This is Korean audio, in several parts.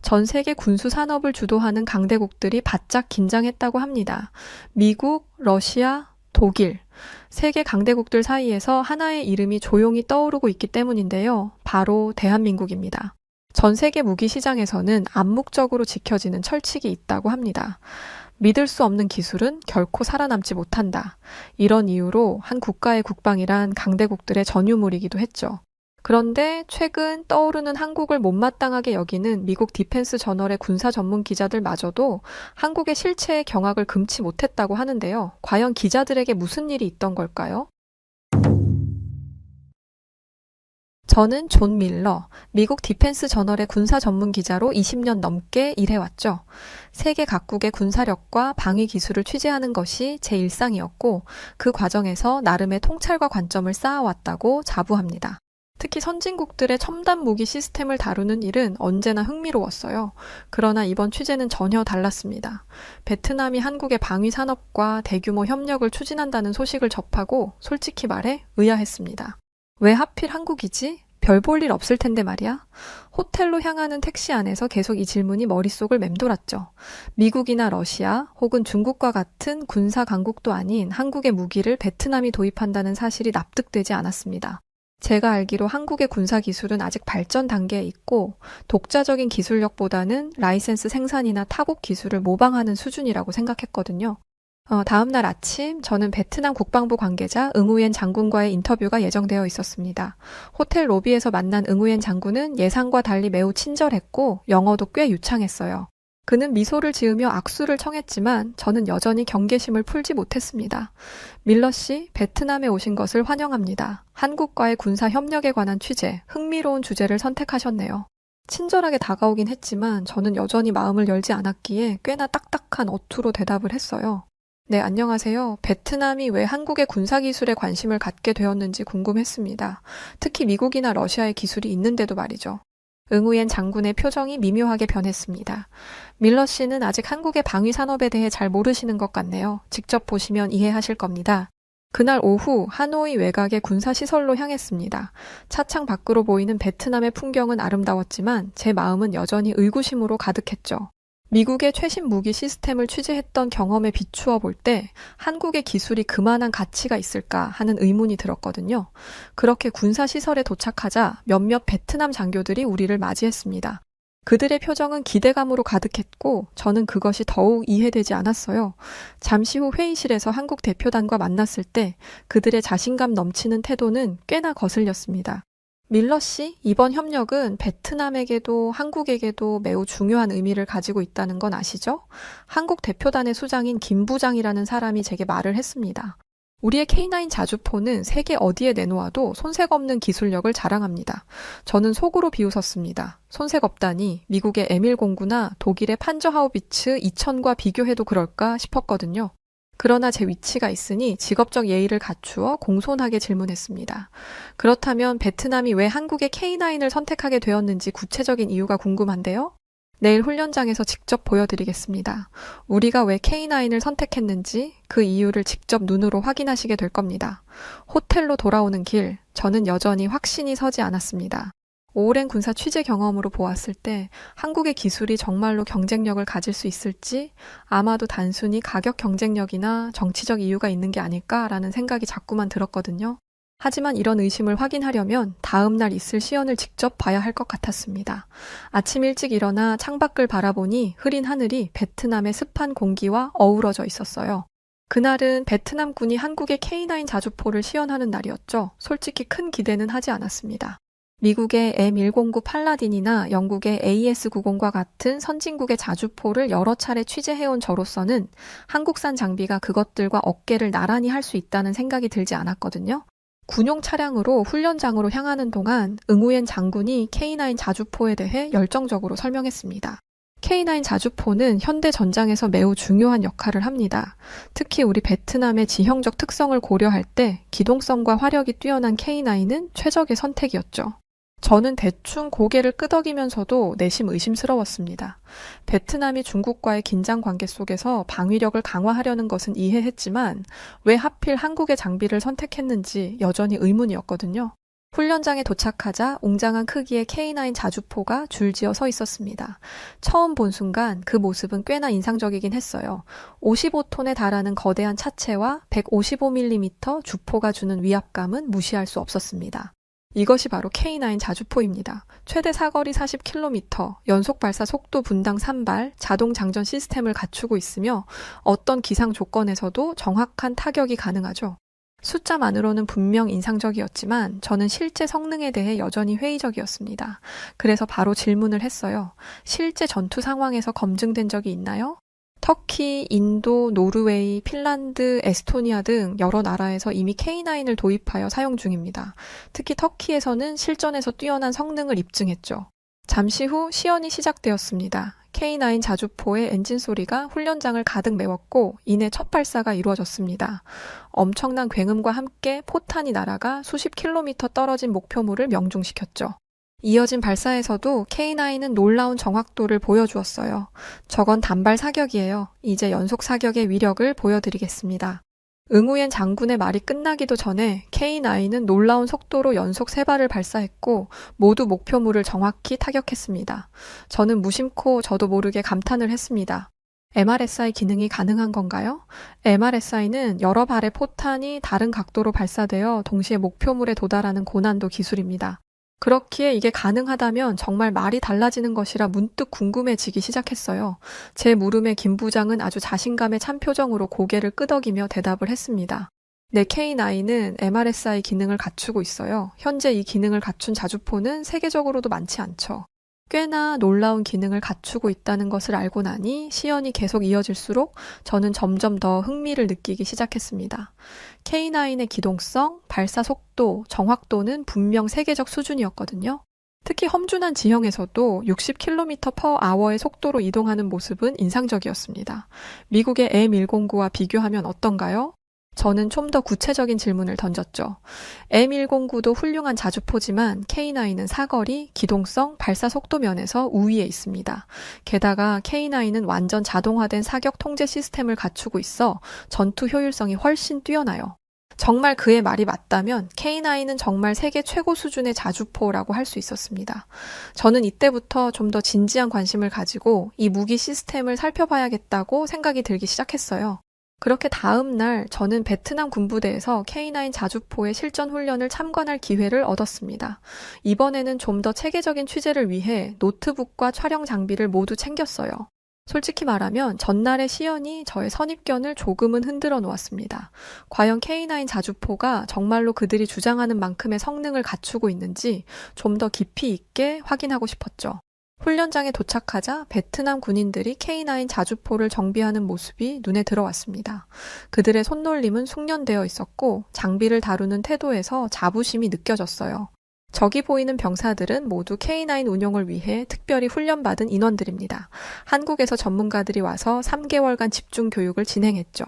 전 세계 군수 산업을 주도하는 강대국들이 바짝 긴장했다고 합니다. 미국, 러시아, 독일. 세계 강대국들 사이에서 하나의 이름이 조용히 떠오르고 있기 때문인데요. 바로 대한민국입니다. 전 세계 무기 시장에서는 암묵적으로 지켜지는 철칙이 있다고 합니다. 믿을 수 없는 기술은 결코 살아남지 못한다. 이런 이유로 한 국가의 국방이란 강대국들의 전유물이기도 했죠. 그런데 최근 떠오르는 한국을 못마땅하게 여기는 미국 디펜스 저널의 군사 전문 기자들마저도 한국의 실체의 경악을 금치 못했다고 하는데요. 과연 기자들에게 무슨 일이 있던 걸까요? 저는 존 밀러, 미국 디펜스 저널의 군사 전문 기자로 20년 넘게 일해왔죠. 세계 각국의 군사력과 방위 기술을 취재하는 것이 제 일상이었고, 그 과정에서 나름의 통찰과 관점을 쌓아왔다고 자부합니다. 특히 선진국들의 첨단 무기 시스템을 다루는 일은 언제나 흥미로웠어요. 그러나 이번 취재는 전혀 달랐습니다. 베트남이 한국의 방위 산업과 대규모 협력을 추진한다는 소식을 접하고 솔직히 말해 의아했습니다. 왜 하필 한국이지? 별 볼 일 없을 텐데 말이야. 호텔로 향하는 택시 안에서 계속 이 질문이 머릿속을 맴돌았죠. 미국이나 러시아 혹은 중국과 같은 군사 강국도 아닌 한국의 무기를 베트남이 도입한다는 사실이 납득되지 않았습니다. 제가 알기로 한국의 군사 기술은 아직 발전 단계에 있고 독자적인 기술력보다는 라이센스 생산이나 타국 기술을 모방하는 수준이라고 생각했거든요. 다음 날 아침 저는 베트남 국방부 관계자 응우옌 장군과의 인터뷰가 예정되어 있었습니다. 호텔 로비에서 만난 응우옌 장군은 예상과 달리 매우 친절했고 영어도 꽤 유창했어요. 그는 미소를 지으며 악수를 청했지만 저는 여전히 경계심을 풀지 못했습니다. 밀러 씨, 베트남에 오신 것을 환영합니다. 한국과의 군사 협력에 관한 취재, 흥미로운 주제를 선택하셨네요. 친절하게 다가오긴 했지만 저는 여전히 마음을 열지 않았기에 꽤나 딱딱한 어투로 대답을 했어요. 네, 안녕하세요. 베트남이 왜 한국의 군사기술에 관심을 갖게 되었는지 궁금했습니다. 특히 미국이나 러시아의 기술이 있는데도 말이죠. 응우옌 장군의 표정이 미묘하게 변했습니다. 밀러 씨는 아직 한국의 방위 산업에 대해 잘 모르시는 것 같네요. 직접 보시면 이해하실 겁니다. 그날 오후 하노이 외곽의 군사시설로 향했습니다. 차창 밖으로 보이는 베트남의 풍경은 아름다웠지만 제 마음은 여전히 의구심으로 가득했죠. 미국의 최신 무기 시스템을 취재했던 경험에 비추어 볼 때 한국의 기술이 그만한 가치가 있을까 하는 의문이 들었거든요. 그렇게 군사시설에 도착하자 몇몇 베트남 장교들이 우리를 맞이했습니다. 그들의 표정은 기대감으로 가득했고 저는 그것이 더욱 이해되지 않았어요. 잠시 후 회의실에서 한국 대표단과 만났을 때 그들의 자신감 넘치는 태도는 꽤나 거슬렸습니다. 밀러 씨, 이번 협력은 베트남에게도 한국에게도 매우 중요한 의미를 가지고 있다는 건 아시죠? 한국 대표단의 수장인 김 부장이라는 사람이 제게 말을 했습니다. 우리의 K9 자주포는 세계 어디에 내놓아도 손색 없는 기술력을 자랑합니다. 저는 속으로 비웃었습니다. 손색 없다니 미국의 M109나 독일의 판저하우비츠 2000과 비교해도 그럴까 싶었거든요. 그러나 제 위치가 있으니 직업적 예의를 갖추어 공손하게 질문했습니다. 그렇다면 베트남이 왜 한국의 K9을 선택하게 되었는지 구체적인 이유가 궁금한데요? 내일 훈련장에서 직접 보여드리겠습니다. 우리가 왜 K9을 선택했는지 그 이유를 직접 눈으로 확인하시게 될 겁니다. 호텔로 돌아오는 길, 저는 여전히 확신이 서지 않았습니다. 오랜 군사 취재 경험으로 보았을 때 한국의 기술이 정말로 경쟁력을 가질 수 있을지 아마도 단순히 가격 경쟁력이나 정치적 이유가 있는 게 아닐까라는 생각이 자꾸만 들었거든요. 하지만 이런 의심을 확인하려면 다음 날 있을 시연을 직접 봐야 할 것 같았습니다. 아침 일찍 일어나 창밖을 바라보니 흐린 하늘이 베트남의 습한 공기와 어우러져 있었어요. 그날은 베트남군이 한국의 K9 자주포를 시연하는 날이었죠. 솔직히 큰 기대는 하지 않았습니다. 미국의 M109 팔라딘이나 영국의 AS90과 같은 선진국의 자주포를 여러 차례 취재해온 저로서는 한국산 장비가 그것들과 어깨를 나란히 할 수 있다는 생각이 들지 않았거든요. 군용 차량으로 훈련장으로 향하는 동안 응우옌 장군이 K9 자주포에 대해 열정적으로 설명했습니다. K9 자주포는 현대 전장에서 매우 중요한 역할을 합니다. 특히 우리 베트남의 지형적 특성을 고려할 때 기동성과 화력이 뛰어난 K9은 최적의 선택이었죠. 저는 대충 고개를 끄덕이면서도 내심 의심스러웠습니다. 베트남이 중국과의 긴장 관계 속에서 방위력을 강화하려는 것은 이해했지만 왜 하필 한국의 장비를 선택했는지 여전히 의문이었거든요. 훈련장에 도착하자 웅장한 크기의 K9 자주포가 줄지어 서 있었습니다. 처음 본 순간 그 모습은 꽤나 인상적이긴 했어요. 55톤에 달하는 거대한 차체와 155mm 주포가 주는 위압감은 무시할 수 없었습니다. 이것이 바로 K9 자주포입니다. 최대 사거리 40km, 연속 발사 속도 분당 3발, 자동 장전 시스템을 갖추고 있으며 어떤 기상 조건에서도 정확한 타격이 가능하죠. 숫자만으로는 분명 인상적이었지만 저는 실제 성능에 대해 여전히 회의적이었습니다. 그래서 바로 질문을 했어요. 실제 전투 상황에서 검증된 적이 있나요? 터키, 인도, 노르웨이, 핀란드, 에스토니아 등 여러 나라에서 이미 K9을 도입하여 사용 중입니다. 특히 터키에서는 실전에서 뛰어난 성능을 입증했죠. 잠시 후 시연이 시작되었습니다. K9 자주포의 엔진 소리가 훈련장을 가득 메웠고 이내 첫 발사가 이루어졌습니다. 엄청난 굉음과 함께 포탄이 날아가 수십 킬로미터 떨어진 목표물을 명중시켰죠. 이어진 발사에서도 K9은 놀라운 정확도를 보여주었어요. 저건 단발 사격이에요. 이제 연속 사격의 위력을 보여드리겠습니다. 응우옌 장군의 말이 끝나기도 전에 K9은 놀라운 속도로 연속 3발을 발사했고 모두 목표물을 정확히 타격했습니다. 저는 무심코 저도 모르게 감탄을 했습니다. MRSI 기능이 가능한 건가요? MRSI는 여러 발의 포탄이 다른 각도로 발사되어 동시에 목표물에 도달하는 고난도 기술입니다. 그렇기에 이게 가능하다면 정말 말이 달라지는 것이라 문득 궁금해지기 시작했어요. 제 물음에 김 부장은 아주 자신감의 찬 표정으로 고개를 끄덕이며 대답을 했습니다. 네, K9은 MRSI 기능을 갖추고 있어요. 현재 이 기능을 갖춘 자주포는 세계적으로도 많지 않죠. 꽤나 놀라운 기능을 갖추고 있다는 것을 알고 나니 시연이 계속 이어질수록 저는 점점 더 흥미를 느끼기 시작했습니다. K9의 기동성, 발사 속도, 정확도는 분명 세계적 수준이었거든요. 특히 험준한 지형에서도 60km/h의 속도로 이동하는 모습은 인상적이었습니다. 미국의 M109와 비교하면 어떤가요? 저는 좀 더 구체적인 질문을 던졌죠. M109도 훌륭한 자주포지만 K9은 사거리, 기동성, 발사 속도 면에서 우위에 있습니다. 게다가 K9은 완전 자동화된 사격 통제 시스템을 갖추고 있어 전투 효율성이 훨씬 뛰어나요. 정말 그의 말이 맞다면 K9은 정말 세계 최고 수준의 자주포라고 할 수 있었습니다. 저는 이때부터 좀 더 진지한 관심을 가지고 이 무기 시스템을 살펴봐야겠다고 생각이 들기 시작했어요. 그렇게 다음 날 저는 베트남 군부대에서 K9 자주포의 실전 훈련을 참관할 기회를 얻었습니다. 이번에는 좀 더 체계적인 취재를 위해 노트북과 촬영 장비를 모두 챙겼어요. 솔직히 말하면 전날의 시연이 저의 선입견을 조금은 흔들어 놓았습니다. 과연 K9 자주포가 정말로 그들이 주장하는 만큼의 성능을 갖추고 있는지 좀 더 깊이 있게 확인하고 싶었죠. 훈련장에 도착하자 베트남 군인들이 K9 자주포를 정비하는 모습이 눈에 들어왔습니다. 그들의 손놀림은 숙련되어 있었고 장비를 다루는 태도에서 자부심이 느껴졌어요. 저기 보이는 병사들은 모두 K9 운용을 위해 특별히 훈련받은 인원들입니다. 한국에서 전문가들이 와서 3개월간 집중 교육을 진행했죠.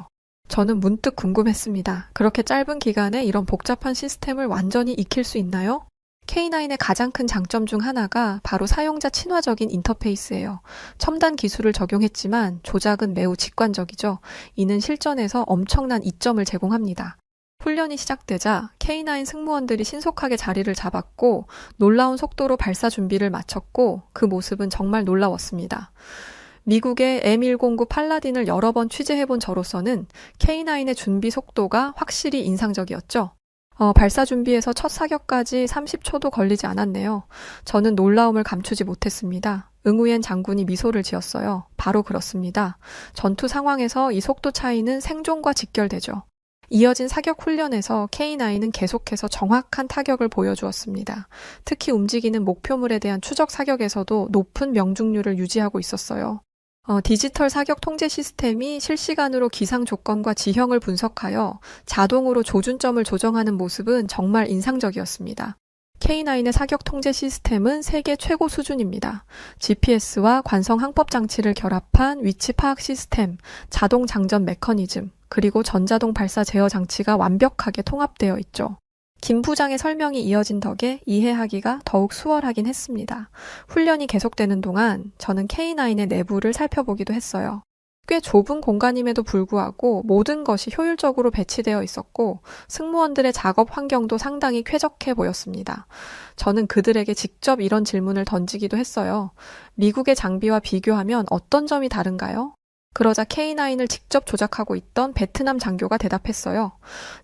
저는 문득 궁금했습니다. 그렇게 짧은 기간에 이런 복잡한 시스템을 완전히 익힐 수 있나요? K9의 가장 큰 장점 중 하나가 바로 사용자 친화적인 인터페이스예요. 첨단 기술을 적용했지만 조작은 매우 직관적이죠. 이는 실전에서 엄청난 이점을 제공합니다. 훈련이 시작되자 K9 승무원들이 신속하게 자리를 잡았고 놀라운 속도로 발사 준비를 마쳤고 그 모습은 정말 놀라웠습니다. 미국의 M109 팔라딘을 여러 번 취재해본 저로서는 K9의 준비 속도가 확실히 인상적이었죠. 발사 준비에서 첫 사격까지 30초도 걸리지 않았네요. 저는 놀라움을 감추지 못했습니다. 응우옌 장군이 미소를 지었어요. 바로 그렇습니다. 전투 상황에서 이 속도 차이는 생존과 직결되죠. 이어진 사격 훈련에서 K9은 계속해서 정확한 타격을 보여주었습니다. 특히 움직이는 목표물에 대한 추적 사격에서도 높은 명중률을 유지하고 있었어요. 디지털 사격 통제 시스템이 실시간으로 기상 조건과 지형을 분석하여 자동으로 조준점을 조정하는 모습은 정말 인상적이었습니다. K9의 사격 통제 시스템은 세계 최고 수준입니다. GPS와 관성 항법 장치를 결합한 위치 파악 시스템, 자동 장전 메커니즘, 그리고 전자동 발사 제어 장치가 완벽하게 통합되어 있죠. 김 부장의 설명이 이어진 덕에 이해하기가 더욱 수월하긴 했습니다. 훈련이 계속되는 동안 저는 K9의 내부를 살펴보기도 했어요. 꽤 좁은 공간임에도 불구하고 모든 것이 효율적으로 배치되어 있었고 승무원들의 작업 환경도 상당히 쾌적해 보였습니다. 저는 그들에게 직접 이런 질문을 던지기도 했어요. 미국의 장비와 비교하면 어떤 점이 다른가요? 그러자 K9을 직접 조작하고 있던 베트남 장교가 대답했어요.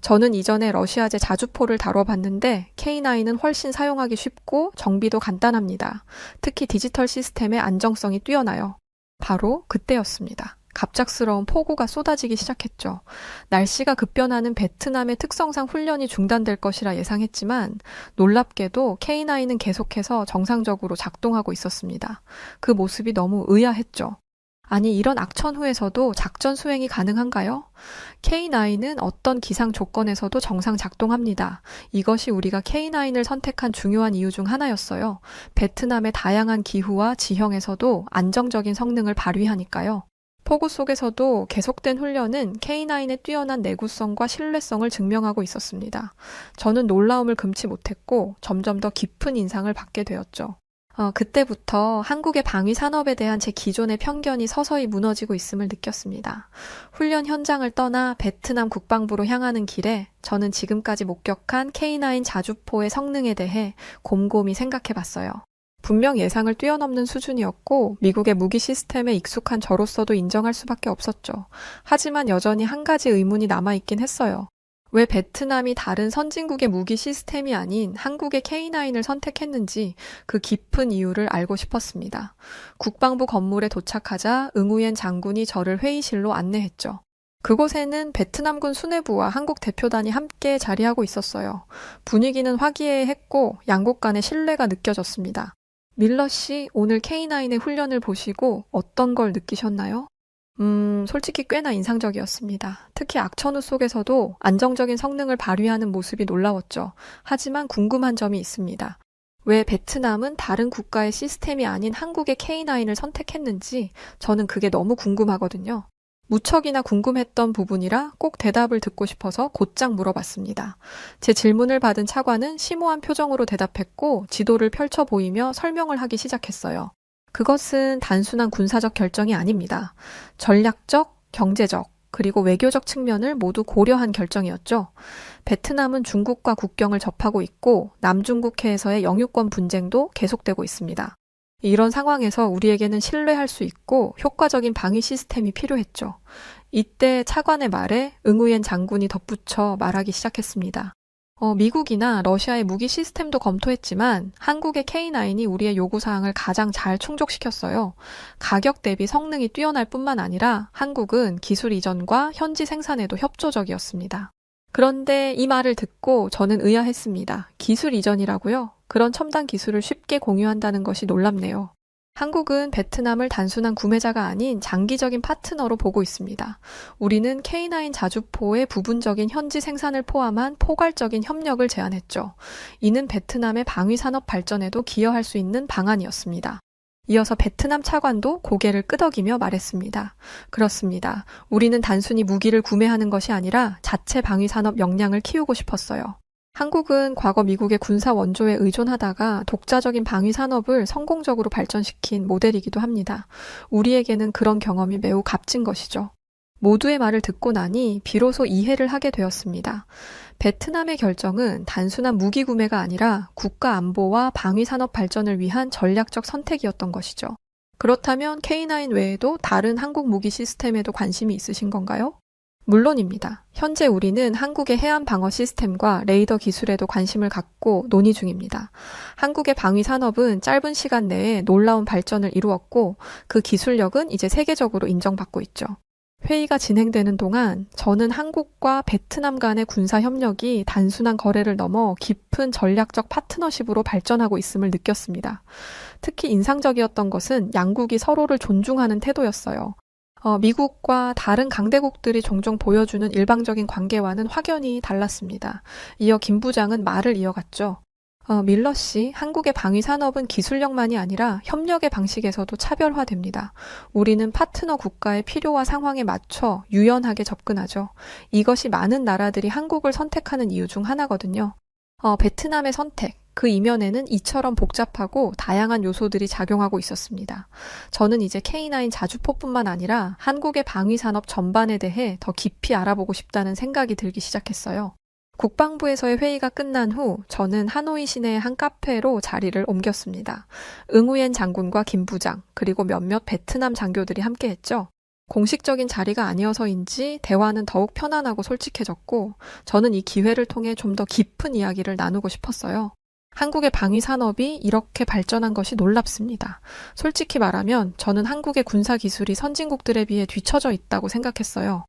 저는 이전에 러시아제 자주포를 다뤄봤는데 K9은 훨씬 사용하기 쉽고 정비도 간단합니다. 특히 디지털 시스템의 안정성이 뛰어나요. 바로 그때였습니다. 갑작스러운 폭우가 쏟아지기 시작했죠. 날씨가 급변하는 베트남의 특성상 훈련이 중단될 것이라 예상했지만 놀랍게도 K9은 계속해서 정상적으로 작동하고 있었습니다. 그 모습이 너무 의아했죠. 아니, 이런 악천후에서도 작전 수행이 가능한가요? K9은 어떤 기상 조건에서도 정상 작동합니다. 이것이 우리가 K9을 선택한 중요한 이유 중 하나였어요. 베트남의 다양한 기후와 지형에서도 안정적인 성능을 발휘하니까요. 폭우 속에서도 계속된 훈련은 K9의 뛰어난 내구성과 신뢰성을 증명하고 있었습니다. 저는 놀라움을 금치 못했고 점점 더 깊은 인상을 받게 되었죠. 그때부터 한국의 방위 산업에 대한 제 기존의 편견이 서서히 무너지고 있음을 느꼈습니다. 훈련 현장을 떠나 베트남 국방부로 향하는 길에 저는 지금까지 목격한 K9 자주포의 성능에 대해 곰곰이 생각해 봤어요. 분명 예상을 뛰어넘는 수준이었고 미국의 무기 시스템에 익숙한 저로서도 인정할 수밖에 없었죠. 하지만 여전히 한 가지 의문이 남아있긴 했어요. 왜 베트남이 다른 선진국의 무기 시스템이 아닌 한국의 K9을 선택했는지 그 깊은 이유를 알고 싶었습니다. 국방부 건물에 도착하자 응우옌 장군이 저를 회의실로 안내했죠. 그곳에는 베트남군 수뇌부와 한국 대표단이 함께 자리하고 있었어요. 분위기는 화기애애했고 양국 간의 신뢰가 느껴졌습니다. 밀러 씨, 오늘 K9의 훈련을 보시고 어떤 걸 느끼셨나요? 솔직히 꽤나 인상적이었습니다. 특히 악천후 속에서도 안정적인 성능을 발휘하는 모습이 놀라웠죠. 하지만 궁금한 점이 있습니다. 왜 베트남은 다른 국가의 시스템이 아닌 한국의 K9을 선택했는지 저는 그게 너무 궁금하거든요. 무척이나 궁금했던 부분이라 꼭 대답을 듣고 싶어서 곧장 물어봤습니다. 제 질문을 받은 차관은 심오한 표정으로 대답했고 지도를 펼쳐 보이며 설명을 하기 시작했어요. 그것은 단순한 군사적 결정이 아닙니다. 전략적, 경제적, 그리고 외교적 측면을 모두 고려한 결정이었죠. 베트남은 중국과 국경을 접하고 있고 남중국해에서의 영유권 분쟁도 계속되고 있습니다. 이런 상황에서 우리에게는 신뢰할 수 있고 효과적인 방위 시스템이 필요했죠. 이때 차관의 말에 응우옌 장군이 덧붙여 말하기 시작했습니다. 미국이나 러시아의 무기 시스템도 검토했지만 한국의 K9이 우리의 요구사항을 가장 잘 충족시켰어요. 가격 대비 성능이 뛰어날 뿐만 아니라 한국은 기술 이전과 현지 생산에도 협조적이었습니다. 그런데 이 말을 듣고 저는 의아했습니다. 기술 이전이라고요? 그런 첨단 기술을 쉽게 공유한다는 것이 놀랍네요. 한국은 베트남을 단순한 구매자가 아닌 장기적인 파트너로 보고 있습니다. 우리는 K9 자주포의 부분적인 현지 생산을 포함한 포괄적인 협력을 제안했죠. 이는 베트남의 방위 산업 발전에도 기여할 수 있는 방안이었습니다. 이어서 베트남 차관도 고개를 끄덕이며 말했습니다. 그렇습니다. 우리는 단순히 무기를 구매하는 것이 아니라 자체 방위 산업 역량을 키우고 싶었어요. 한국은 과거 미국의 군사 원조에 의존하다가 독자적인 방위 산업을 성공적으로 발전시킨 모델이기도 합니다. 우리에게는 그런 경험이 매우 값진 것이죠. 모두의 말을 듣고 나니 비로소 이해를 하게 되었습니다. 베트남의 결정은 단순한 무기 구매가 아니라 국가 안보와 방위 산업 발전을 위한 전략적 선택이었던 것이죠. 그렇다면 K9 외에도 다른 한국 무기 시스템에도 관심이 있으신 건가요? 물론입니다. 현재 우리는 한국의 해안 방어 시스템과 레이더 기술에도 관심을 갖고 논의 중입니다. 한국의 방위 산업은 짧은 시간 내에 놀라운 발전을 이루었고 그 기술력은 이제 세계적으로 인정받고 있죠. 회의가 진행되는 동안 저는 한국과 베트남 간의 군사 협력이 단순한 거래를 넘어 깊은 전략적 파트너십으로 발전하고 있음을 느꼈습니다. 특히 인상적이었던 것은 양국이 서로를 존중하는 태도였어요. 미국과 다른 강대국들이 종종 보여주는 일방적인 관계와는 확연히 달랐습니다. 이어 김 부장은 말을 이어갔죠. 밀러 씨, 한국의 방위 산업은 기술력만이 아니라 협력의 방식에서도 차별화됩니다. 우리는 파트너 국가의 필요와 상황에 맞춰 유연하게 접근하죠. 이것이 많은 나라들이 한국을 선택하는 이유 중 하나거든요. 베트남의 선택, 그 이면에는 이처럼 복잡하고 다양한 요소들이 작용하고 있었습니다. 저는 이제 K9 자주포뿐만 아니라 한국의 방위산업 전반에 대해 더 깊이 알아보고 싶다는 생각이 들기 시작했어요. 국방부에서의 회의가 끝난 후 저는 하노이 시내의 한 카페로 자리를 옮겼습니다. 응우옌 장군과 김 부장, 그리고 몇몇 베트남 장교들이 함께했죠. 공식적인 자리가 아니어서인지 대화는 더욱 편안하고 솔직해졌고 저는 이 기회를 통해 좀 더 깊은 이야기를 나누고 싶었어요. 한국의 방위 산업이 이렇게 발전한 것이 놀랍습니다. 솔직히 말하면 저는 한국의 군사 기술이 선진국들에 비해 뒤처져 있다고 생각했어요.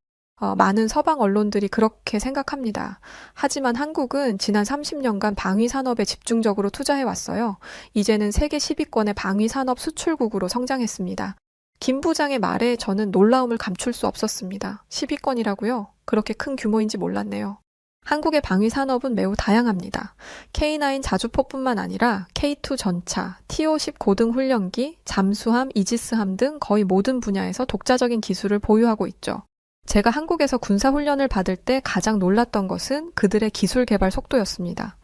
많은 서방 언론들이 그렇게 생각합니다. 하지만 한국은 지난 30년간 방위 산업에 집중적으로 투자해 왔어요. 이제는 세계 10위권의 방위 산업 수출국으로 성장했습니다. 김 부장의 말에 저는 놀라움을 감출 수 없었습니다. 10위권이라고요? 그렇게 큰 규모인지 몰랐네요. 한국의 방위 산업은 매우 다양합니다. K9 자주포뿐만 아니라 K2 전차, T-50 고등 훈련기, 잠수함, 이지스함 등 거의 모든 분야에서 독자적인 기술을 보유하고 있죠. 제가 한국에서 군사훈련을 받을 때 가장 놀랐던 것은 그들의 기술 개발 속도였습니다.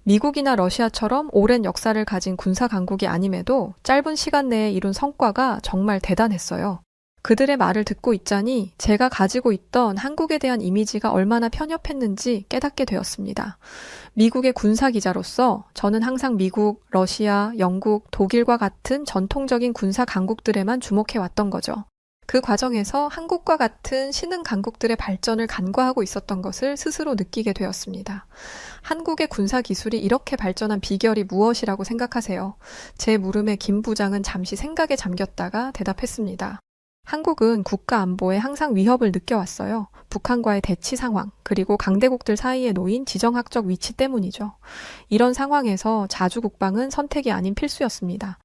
미국이나 러시아처럼 오랜 역사를 가진 군사 강국이 아님에도 짧은 시간 내에 이룬 성과가 정말 대단했어요. 그들의 말을 듣고 있자니 제가 가지고 있던 한국에 대한 이미지가 얼마나 편협했는지 깨닫게 되었습니다. 미국의 군사 기자로서 저는 항상 미국, 러시아, 영국, 독일과 같은 전통적인 군사 강국들에만 주목해 왔던 거죠. 그 과정에서 한국과 같은 신흥 강국들의 발전을 간과하고 있었던 것을 스스로 느끼게 되었습니다. 한국의 군사 기술이 이렇게 발전한 비결이 무엇이라고 생각하세요? 제 물음에 김 부장은 잠시 생각에 잠겼다가 대답했습니다. 한국은 국가 안보에 항상 위협을 느껴왔어요. 북한과의 대치 상황, 그리고 강대국들 사이에 놓인 지정학적 위치 때문이죠. 이런 상황에서 자주국방은 선택이 아닌 필수였습니다.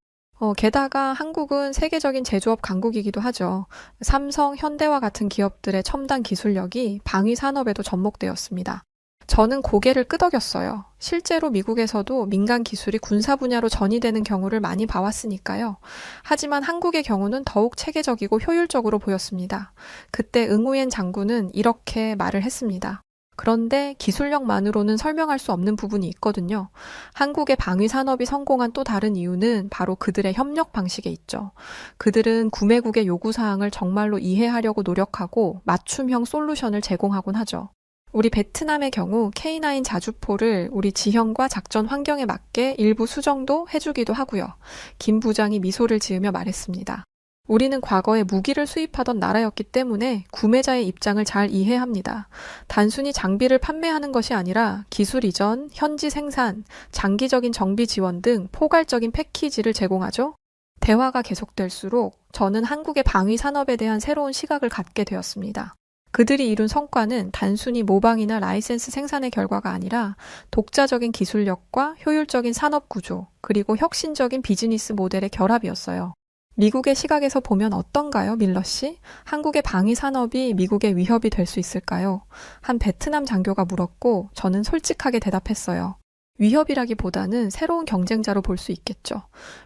게다가 한국은 세계적인 제조업 강국이기도 하죠. 삼성, 현대와 같은 기업들의 첨단 기술력이 방위 산업에도 접목되었습니다. 저는 고개를 끄덕였어요. 실제로 미국에서도 민간 기술이 군사 분야로 전이되는 경우를 많이 봐왔으니까요. 하지만 한국의 경우는 더욱 체계적이고 효율적으로 보였습니다. 그때 응우옌 장군은 이렇게 말을 했습니다. 그런데 기술력만으로는 설명할 수 없는 부분이 있거든요. 한국의 방위 산업이 성공한 또 다른 이유는 바로 그들의 협력 방식에 있죠. 그들은 구매국의 요구사항을 정말로 이해하려고 노력하고 맞춤형 솔루션을 제공하곤 하죠. 우리 베트남의 경우 K9 자주포를 우리 지형과 작전 환경에 맞게 일부 수정도 해주기도 하고요. 김 부장이 미소를 지으며 말했습니다. 우리는 과거에 무기를 수입하던 나라였기 때문에 구매자의 입장을 잘 이해합니다. 단순히 장비를 판매하는 것이 아니라 기술 이전, 현지 생산, 장기적인 정비 지원 등 포괄적인 패키지를 제공하죠. 대화가 계속될수록 저는 한국의 방위 산업에 대한 새로운 시각을 갖게 되었습니다. 그들이 이룬 성과는 단순히 모방이나 라이센스 생산의 결과가 아니라 독자적인 기술력과 효율적인 산업 구조, 그리고 혁신적인 비즈니스 모델의 결합이었어요. 미국의 시각에서 보면 어떤가요, 밀러 씨? 한국의 방위 산업이 미국의 위협이 될 수 있을까요? 한 베트남 장교가 물었고 저는 솔직하게 대답했어요. 위협이라기보다는 새로운 경쟁자로 볼 수 있겠죠.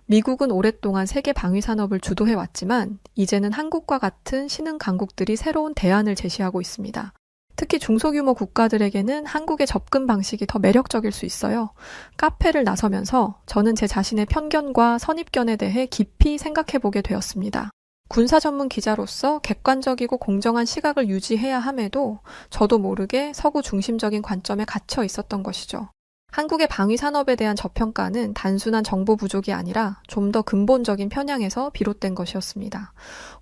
미국은 오랫동안 세계 방위 산업을 주도해 왔지만 이제는 한국과 같은 신흥 강국들이 새로운 대안을 제시하고 있습니다. 특히 중소규모 국가들에게는 한국의 접근 방식이 더 매력적일 수 있어요. 카페를 나서면서 저는 제 자신의 편견과 선입견에 대해 깊이 생각해보게 되었습니다. 군사 전문 기자로서 객관적이고 공정한 시각을 유지해야 함에도 저도 모르게 서구 중심적인 관점에 갇혀 있었던 것이죠. 한국의 방위 산업에 대한 저평가는 단순한 정보 부족이 아니라 좀 더 근본적인 편향에서 비롯된 것이었습니다.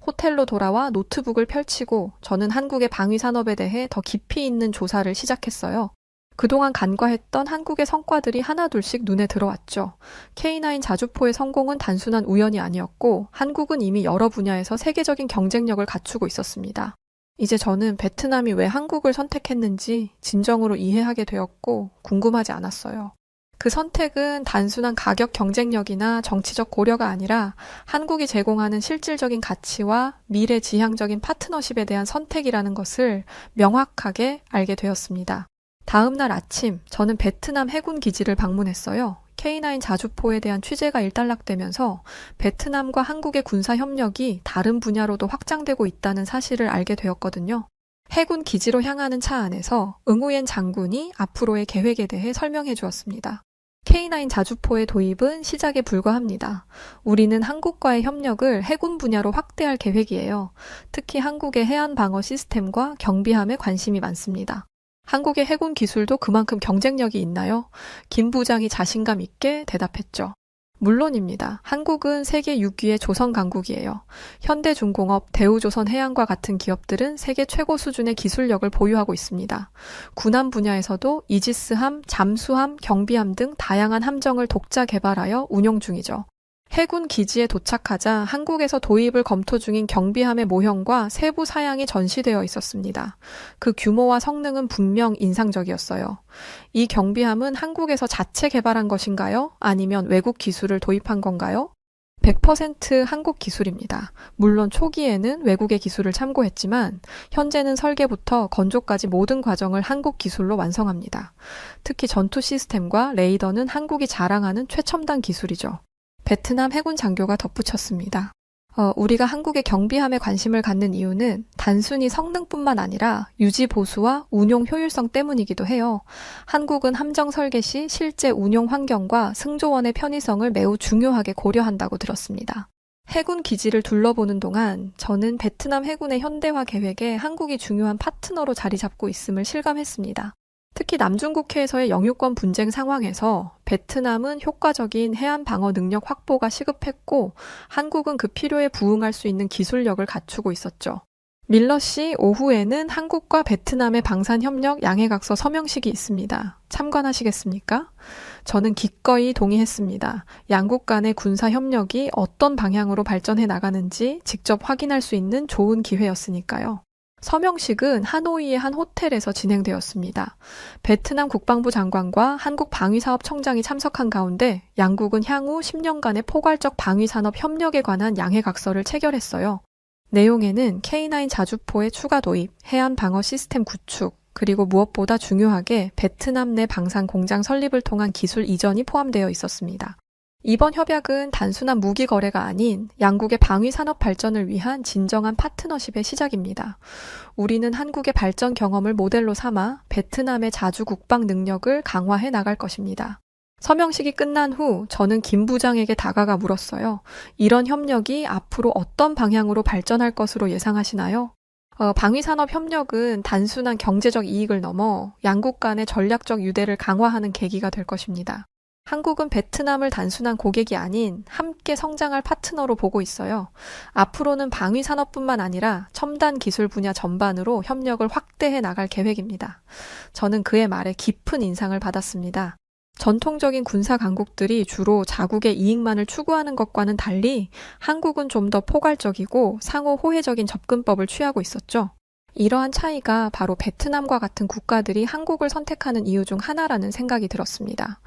호텔로 돌아와 노트북을 펼치고 저는 한국의 방위 산업에 대해 더 깊이 있는 조사를 시작했어요. 그동안 간과했던 한국의 성과들이 하나둘씩 눈에 들어왔죠. K9 자주포의 성공은 단순한 우연이 아니었고 한국은 이미 여러 분야에서 세계적인 경쟁력을 갖추고 있었습니다. 이제 저는 베트남이 왜 한국을 선택했는지 진정으로 이해하게 되었고 궁금하지 않았어요. 그 선택은 단순한 가격 경쟁력이나 정치적 고려가 아니라 한국이 제공하는 실질적인 가치와 미래 지향적인 파트너십에 대한 선택이라는 것을 명확하게 알게 되었습니다. 다음 날 아침 저는 베트남 해군 기지를 방문했어요. K9 자주포에 대한 취재가 일단락되면서 베트남과 한국의 군사 협력이 다른 분야로도 확장되고 있다는 사실을 알게 되었거든요. 해군 기지로 향하는 차 안에서 응우옌 장군이 앞으로의 계획에 대해 설명해 주었습니다. K9 자주포의 도입은 시작에 불과합니다. 우리는 한국과의 협력을 해군 분야로 확대할 계획이에요. 특히 한국의 해안 방어 시스템과 경비함에 관심이 많습니다. 한국의 해군 기술도 그만큼 경쟁력이 있나요? 김 부장이 자신감 있게 대답했죠. 물론입니다. 한국은 세계 6위의 조선 강국이에요. 현대중공업, 대우조선해양과 같은 기업들은 세계 최고 수준의 기술력을 보유하고 있습니다. 군함 분야에서도 이지스함, 잠수함, 경비함 등 다양한 함정을 독자 개발하여 운용 중이죠. 해군 기지에 도착하자 한국에서 도입을 검토 중인 경비함의 모형과 세부 사양이 전시되어 있었습니다. 그 규모와 성능은 분명 인상적이었어요. 이 경비함은 한국에서 자체 개발한 것인가요? 아니면 외국 기술을 도입한 건가요? 100% 한국 기술입니다. 물론 초기에는 외국의 기술을 참고했지만 현재는 설계부터 건조까지 모든 과정을 한국 기술로 완성합니다. 특히 전투 시스템과 레이더는 한국이 자랑하는 최첨단 기술이죠. 베트남 해군 장교가 덧붙였습니다. 우리가 한국의 경비함에 관심을 갖는 이유는 단순히 성능뿐만 아니라 유지 보수와 운용 효율성 때문이기도 해요. 한국은 함정 설계 시 실제 운용 환경과 승조원의 편의성을 매우 중요하게 고려한다고 들었습니다. 해군 기지를 둘러보는 동안 저는 베트남 해군의 현대화 계획에 한국이 중요한 파트너로 자리 잡고 있음을 실감했습니다. 특히 남중국해에서의 영유권 분쟁 상황에서 베트남은 효과적인 해안 방어 능력 확보가 시급했고 한국은 그 필요에 부응할 수 있는 기술력을 갖추고 있었죠. 밀러 씨 오후에는 한국과 베트남의 방산협력 양해각서 서명식이 있습니다. 참관하시겠습니까? 저는 기꺼이 동의했습니다. 양국 간의 군사협력이 어떤 방향으로 발전해 나가는지 직접 확인할 수 있는 좋은 기회였으니까요. 서명식은 하노이의 한 호텔에서 진행되었습니다. 베트남 국방부 장관과 한국 방위사업청장이 참석한 가운데 양국은 향후 10년간의 포괄적 방위산업 협력에 관한 양해각서를 체결했어요. 내용에는 K9 자주포의 추가 도입, 해안 방어 시스템 구축, 그리고 무엇보다 중요하게 베트남 내 방산 공장 설립을 통한 기술 이전이 포함되어 있었습니다. 이번 협약은 단순한 무기 거래가 아닌 양국의 방위 산업 발전을 위한 진정한 파트너십의 시작입니다. 우리는 한국의 발전 경험을 모델로 삼아 베트남의 자주 국방 능력을 강화해 나갈 것입니다. 서명식이 끝난 후 저는 김 부장에게 다가가 물었어요. 이런 협력이 앞으로 어떤 방향으로 발전할 것으로 예상하시나요? 방위산업 협력은 단순한 경제적 이익을 넘어 양국 간의 전략적 유대를 강화하는 계기가 될 것입니다. 한국은 베트남을 단순한 고객이 아닌 함께 성장할 파트너로 보고 있어요. 앞으로는 방위 산업뿐만 아니라 첨단 기술 분야 전반으로 협력을 확대해 나갈 계획입니다. 저는 그의 말에 깊은 인상을 받았습니다. 전통적인 군사 강국들이 주로 자국의 이익만을 추구하는 것과는 달리 한국은 좀 더 포괄적이고 상호 호혜적인 접근법을 취하고 있었죠. 이러한 차이가 바로 베트남과 같은 국가들이 한국을 선택하는 이유 중 하나라는 생각이 들었습니다.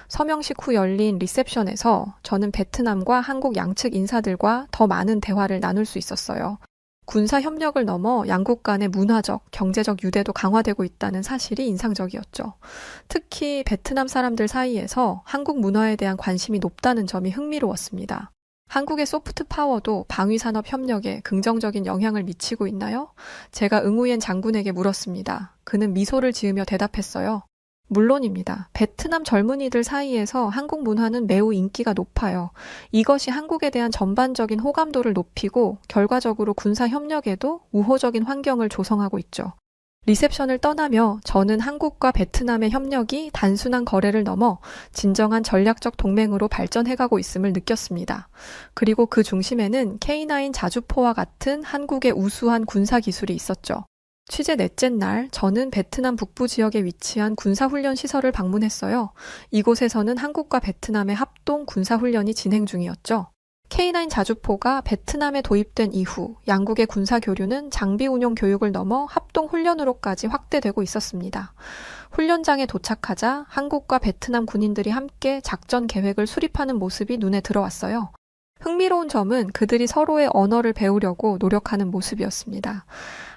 서명식 후 열린 리셉션에서 저는 베트남과 한국 양측 인사들과 더 많은 대화를 나눌 수 있었어요. 군사 협력을 넘어 양국 간의 문화적, 경제적 유대도 강화되고 있다는 사실이 인상적이었죠. 특히 베트남 사람들 사이에서 한국 문화에 대한 관심이 높다는 점이 흥미로웠습니다. 한국의 소프트 파워도 방위산업 협력에 긍정적인 영향을 미치고 있나요? 제가 응우옌 장군에게 물었습니다. 그는 미소를 지으며 대답했어요. 물론입니다. 베트남 젊은이들 사이에서 한국 문화는 매우 인기가 높아요. 이것이 한국에 대한 전반적인 호감도를 높이고 결과적으로 군사 협력에도 우호적인 환경을 조성하고 있죠. 리셉션을 떠나며 저는 한국과 베트남의 협력이 단순한 거래를 넘어 진정한 전략적 동맹으로 발전해가고 있음을 느꼈습니다. 그리고 그 중심에는 K9 자주포와 같은 한국의 우수한 군사 기술이 있었죠. 취재 넷째 날 저는 베트남 북부 지역에 위치한 군사훈련 시설을 방문했어요. 이곳에서는 한국과 베트남의 합동 군사훈련이 진행 중이었죠. K9 자주포가 베트남에 도입된 이후 양국의 군사 교류는 장비 운용 교육을 넘어 합동 훈련으로까지 확대되고 있었습니다. 훈련장에 도착하자 한국과 베트남 군인들이 함께 작전 계획을 수립하는 모습이 눈에 들어왔어요. 흥미로운 점은 그들이 서로의 언어를 배우려고 노력하는 모습이었습니다.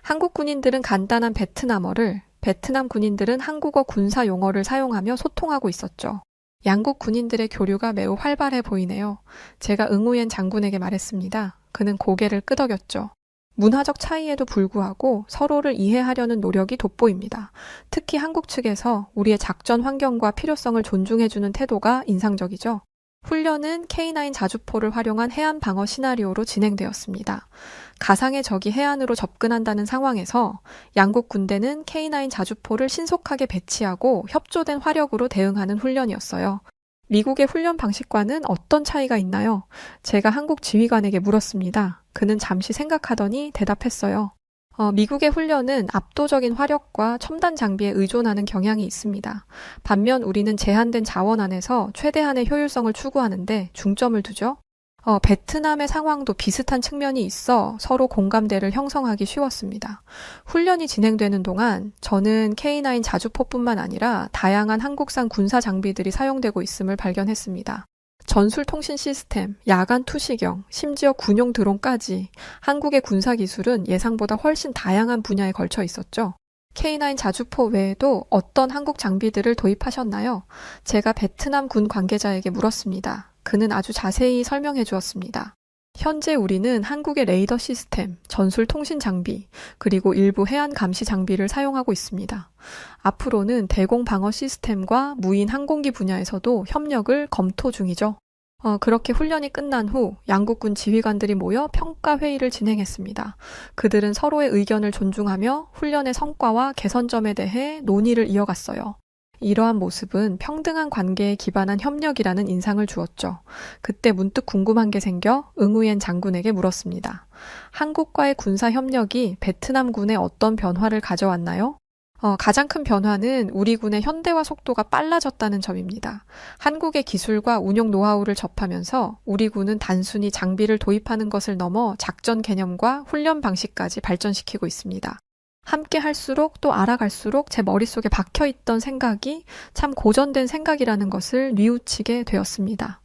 한국 군인들은 간단한 베트남어를, 베트남 군인들은 한국어 군사 용어를 사용하며 소통하고 있었죠. 양국 군인들의 교류가 매우 활발해 보이네요. 제가 응우옌 장군에게 말했습니다. 그는 고개를 끄덕였죠. 문화적 차이에도 불구하고 서로를 이해하려는 노력이 돋보입니다. 특히 한국 측에서 우리의 작전 환경과 필요성을 존중해주는 태도가 인상적이죠. 훈련은 K9 자주포를 활용한 해안 방어 시나리오로 진행되었습니다. 가상의 적이 해안으로 접근한다는 상황에서 양국 군대는 K9 자주포를 신속하게 배치하고 협조된 화력으로 대응하는 훈련이었어요. 미국의 훈련 방식과는 어떤 차이가 있나요? 제가 한국 지휘관에게 물었습니다. 그는 잠시 생각하더니 대답했어요. 미국의 훈련은 압도적인 화력과 첨단 장비에 의존하는 경향이 있습니다. 반면 우리는 제한된 자원 안에서 최대한의 효율성을 추구하는데 중점을 두죠. 베트남의 상황도 비슷한 측면이 있어 서로 공감대를 형성하기 쉬웠습니다. 훈련이 진행되는 동안 저는 K9 자주포뿐만 아니라 다양한 한국산 군사 장비들이 사용되고 있음을 발견했습니다. 전술 통신 시스템, 야간 투시경, 심지어 군용 드론까지 한국의 군사 기술은 예상보다 훨씬 다양한 분야에 걸쳐 있었죠. K9 자주포 외에도 어떤 한국 장비들을 도입하셨나요? 제가 베트남 군 관계자에게 물었습니다. 그는 아주 자세히 설명해 주었습니다. 현재 우리는 한국의 레이더 시스템, 전술 통신 장비, 그리고 일부 해안 감시 장비를 사용하고 있습니다. 앞으로는 대공 방어 시스템과 무인 항공기 분야에서도 협력을 검토 중이죠. 그렇게 훈련이 끝난 후 양국군 지휘관들이 모여 평가 회의를 진행했습니다. 그들은 서로의 의견을 존중하며 훈련의 성과와 개선점에 대해 논의를 이어갔어요. 이러한 모습은 평등한 관계에 기반한 협력이라는 인상을 주었죠. 그때 문득 궁금한 게 생겨 응우옌 장군에게 물었습니다. 한국과의 군사 협력이 베트남군에 어떤 변화를 가져왔나요? 가장 큰 변화는 우리 군의 현대화 속도가 빨라졌다는 점입니다. 한국의 기술과 운용 노하우를 접하면서 우리 군은 단순히 장비를 도입하는 것을 넘어 작전 개념과 훈련 방식까지 발전시키고 있습니다. 함께 할수록 또 알아갈수록 제 머릿속에 박혀있던 생각이 참 고전된 생각이라는 것을 뉘우치게 되었습니다.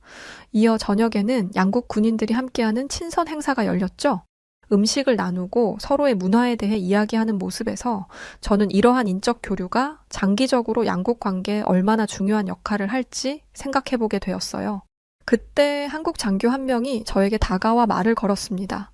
이어 저녁에는 양국 군인들이 함께하는 친선 행사가 열렸죠. 음식을 나누고 서로의 문화에 대해 이야기하는 모습에서 저는 이러한 인적 교류가 장기적으로 양국 관계에 얼마나 중요한 역할을 할지 생각해보게 되었어요. 그때 한국 장교 한 명이 저에게 다가와 말을 걸었습니다.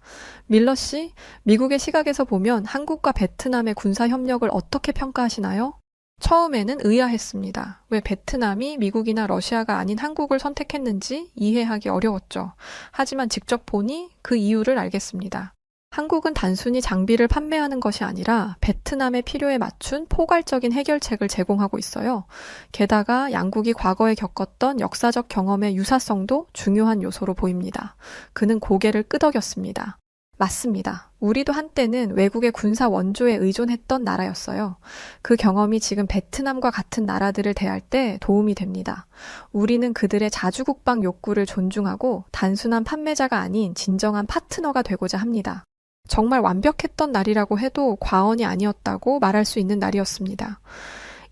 밀러 씨, 미국의 시각에서 보면 한국과 베트남의 군사 협력을 어떻게 평가하시나요? 처음에는 의아했습니다. 왜 베트남이 미국이나 러시아가 아닌 한국을 선택했는지 이해하기 어려웠죠. 하지만 직접 보니 그 이유를 알겠습니다. 한국은 단순히 장비를 판매하는 것이 아니라 베트남의 필요에 맞춘 포괄적인 해결책을 제공하고 있어요. 게다가 양국이 과거에 겪었던 역사적 경험의 유사성도 중요한 요소로 보입니다. 그는 고개를 끄덕였습니다. 맞습니다. 우리도 한때는 외국의 군사 원조에 의존했던 나라였어요. 그 경험이 지금 베트남과 같은 나라들을 대할 때 도움이 됩니다. 우리는 그들의 자주국방 욕구를 존중하고 단순한 판매자가 아닌 진정한 파트너가 되고자 합니다. 정말 완벽했던 날이라고 해도 과언이 아니었다고 말할 수 있는 날이었습니다.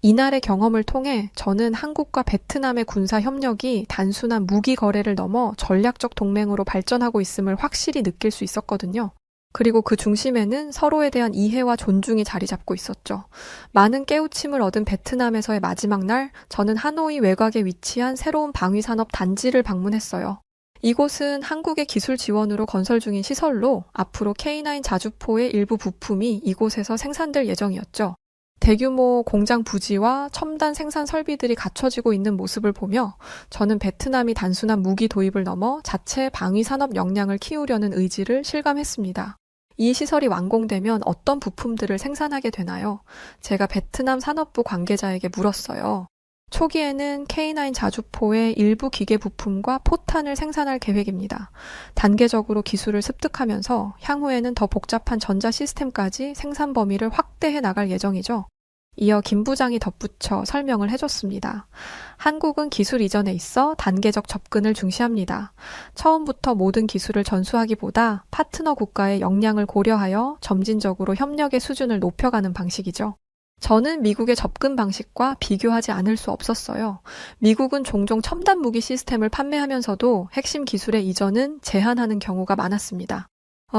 이날의 경험을 통해 저는 한국과 베트남의 군사 협력이 단순한 무기 거래를 넘어 전략적 동맹으로 발전하고 있음을 확실히 느낄 수 있었거든요. 그리고 그 중심에는 서로에 대한 이해와 존중이 자리 잡고 있었죠. 많은 깨우침을 얻은 베트남에서의 마지막 날, 저는 하노이 외곽에 위치한 새로운 방위산업 단지를 방문했어요. 이곳은 한국의 기술 지원으로 건설 중인 시설로 앞으로 K9 자주포의 일부 부품이 이곳에서 생산될 예정이었죠. 대규모 공장 부지와 첨단 생산 설비들이 갖춰지고 있는 모습을 보며 저는 베트남이 단순한 무기 도입을 넘어 자체 방위산업 역량을 키우려는 의지를 실감했습니다. 이 시설이 완공되면 어떤 부품들을 생산하게 되나요? 제가 베트남 산업부 관계자에게 물었어요. 초기에는 K9 자주포의 일부 기계 부품과 포탄을 생산할 계획입니다. 단계적으로 기술을 습득하면서 향후에는 더 복잡한 전자 시스템까지 생산 범위를 확대해 나갈 예정이죠. 이어 김 부장이 덧붙여 설명을 해줬습니다. 한국은 기술 이전에 있어 단계적 접근을 중시합니다. 처음부터 모든 기술을 전수하기보다 파트너 국가의 역량을 고려하여 점진적으로 협력의 수준을 높여가는 방식이죠. 저는 미국의 접근 방식과 비교하지 않을 수 없었어요. 미국은 종종 첨단 무기 시스템을 판매하면서도 핵심 기술의 이전은 제한하는 경우가 많았습니다.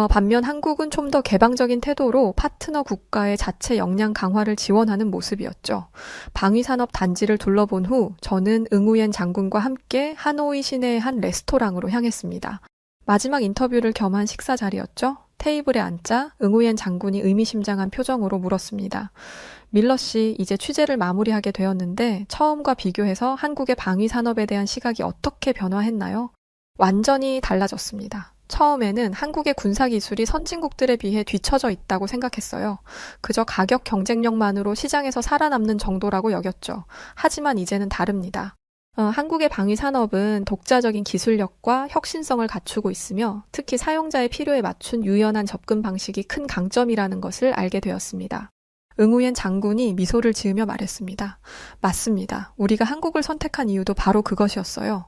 반면 한국은 좀 더 개방적인 태도로 파트너 국가의 자체 역량 강화를 지원하는 모습이었죠. 방위산업 단지를 둘러본 후 저는 응우옌 장군과 함께 하노이 시내의 한 레스토랑으로 향했습니다. 마지막 인터뷰를 겸한 식사 자리였죠. 테이블에 앉자 응우옌 장군이 의미심장한 표정으로 물었습니다. 밀러 씨, 이제 취재를 마무리하게 되었는데 처음과 비교해서 한국의 방위 산업에 대한 시각이 어떻게 변화했나요? 완전히 달라졌습니다. 처음에는 한국의 군사 기술이 선진국들에 비해 뒤처져 있다고 생각했어요. 그저 가격 경쟁력만으로 시장에서 살아남는 정도라고 여겼죠. 하지만 이제는 다릅니다. 한국의 방위 산업은 독자적인 기술력과 혁신성을 갖추고 있으며 특히 사용자의 필요에 맞춘 유연한 접근 방식이 큰 강점이라는 것을 알게 되었습니다. 응우옌 장군이 미소를 지으며 말했습니다. 맞습니다. 우리가 한국을 선택한 이유도 바로 그것이었어요.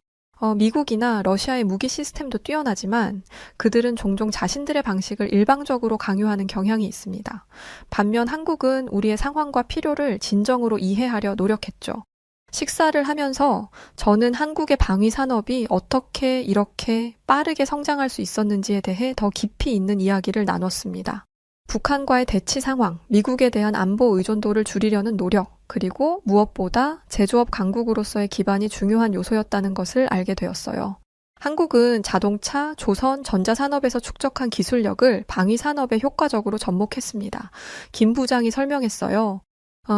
미국이나 러시아의 무기 시스템도 뛰어나지만 그들은 종종 자신들의 방식을 일방적으로 강요하는 경향이 있습니다. 반면 한국은 우리의 상황과 필요를 진정으로 이해하려 노력했죠. 식사를 하면서 저는 한국의 방위 산업이 어떻게 이렇게 빠르게 성장할 수 있었는지에 대해 더 깊이 있는 이야기를 나눴습니다. 북한과의 대치 상황, 미국에 대한 안보 의존도를 줄이려는 노력, 그리고 무엇보다 제조업 강국으로서의 기반이 중요한 요소였다는 것을 알게 되었어요. 한국은 자동차, 조선, 전자산업에서 축적한 기술력을 방위산업에 효과적으로 접목했습니다. 김 부장이 설명했어요.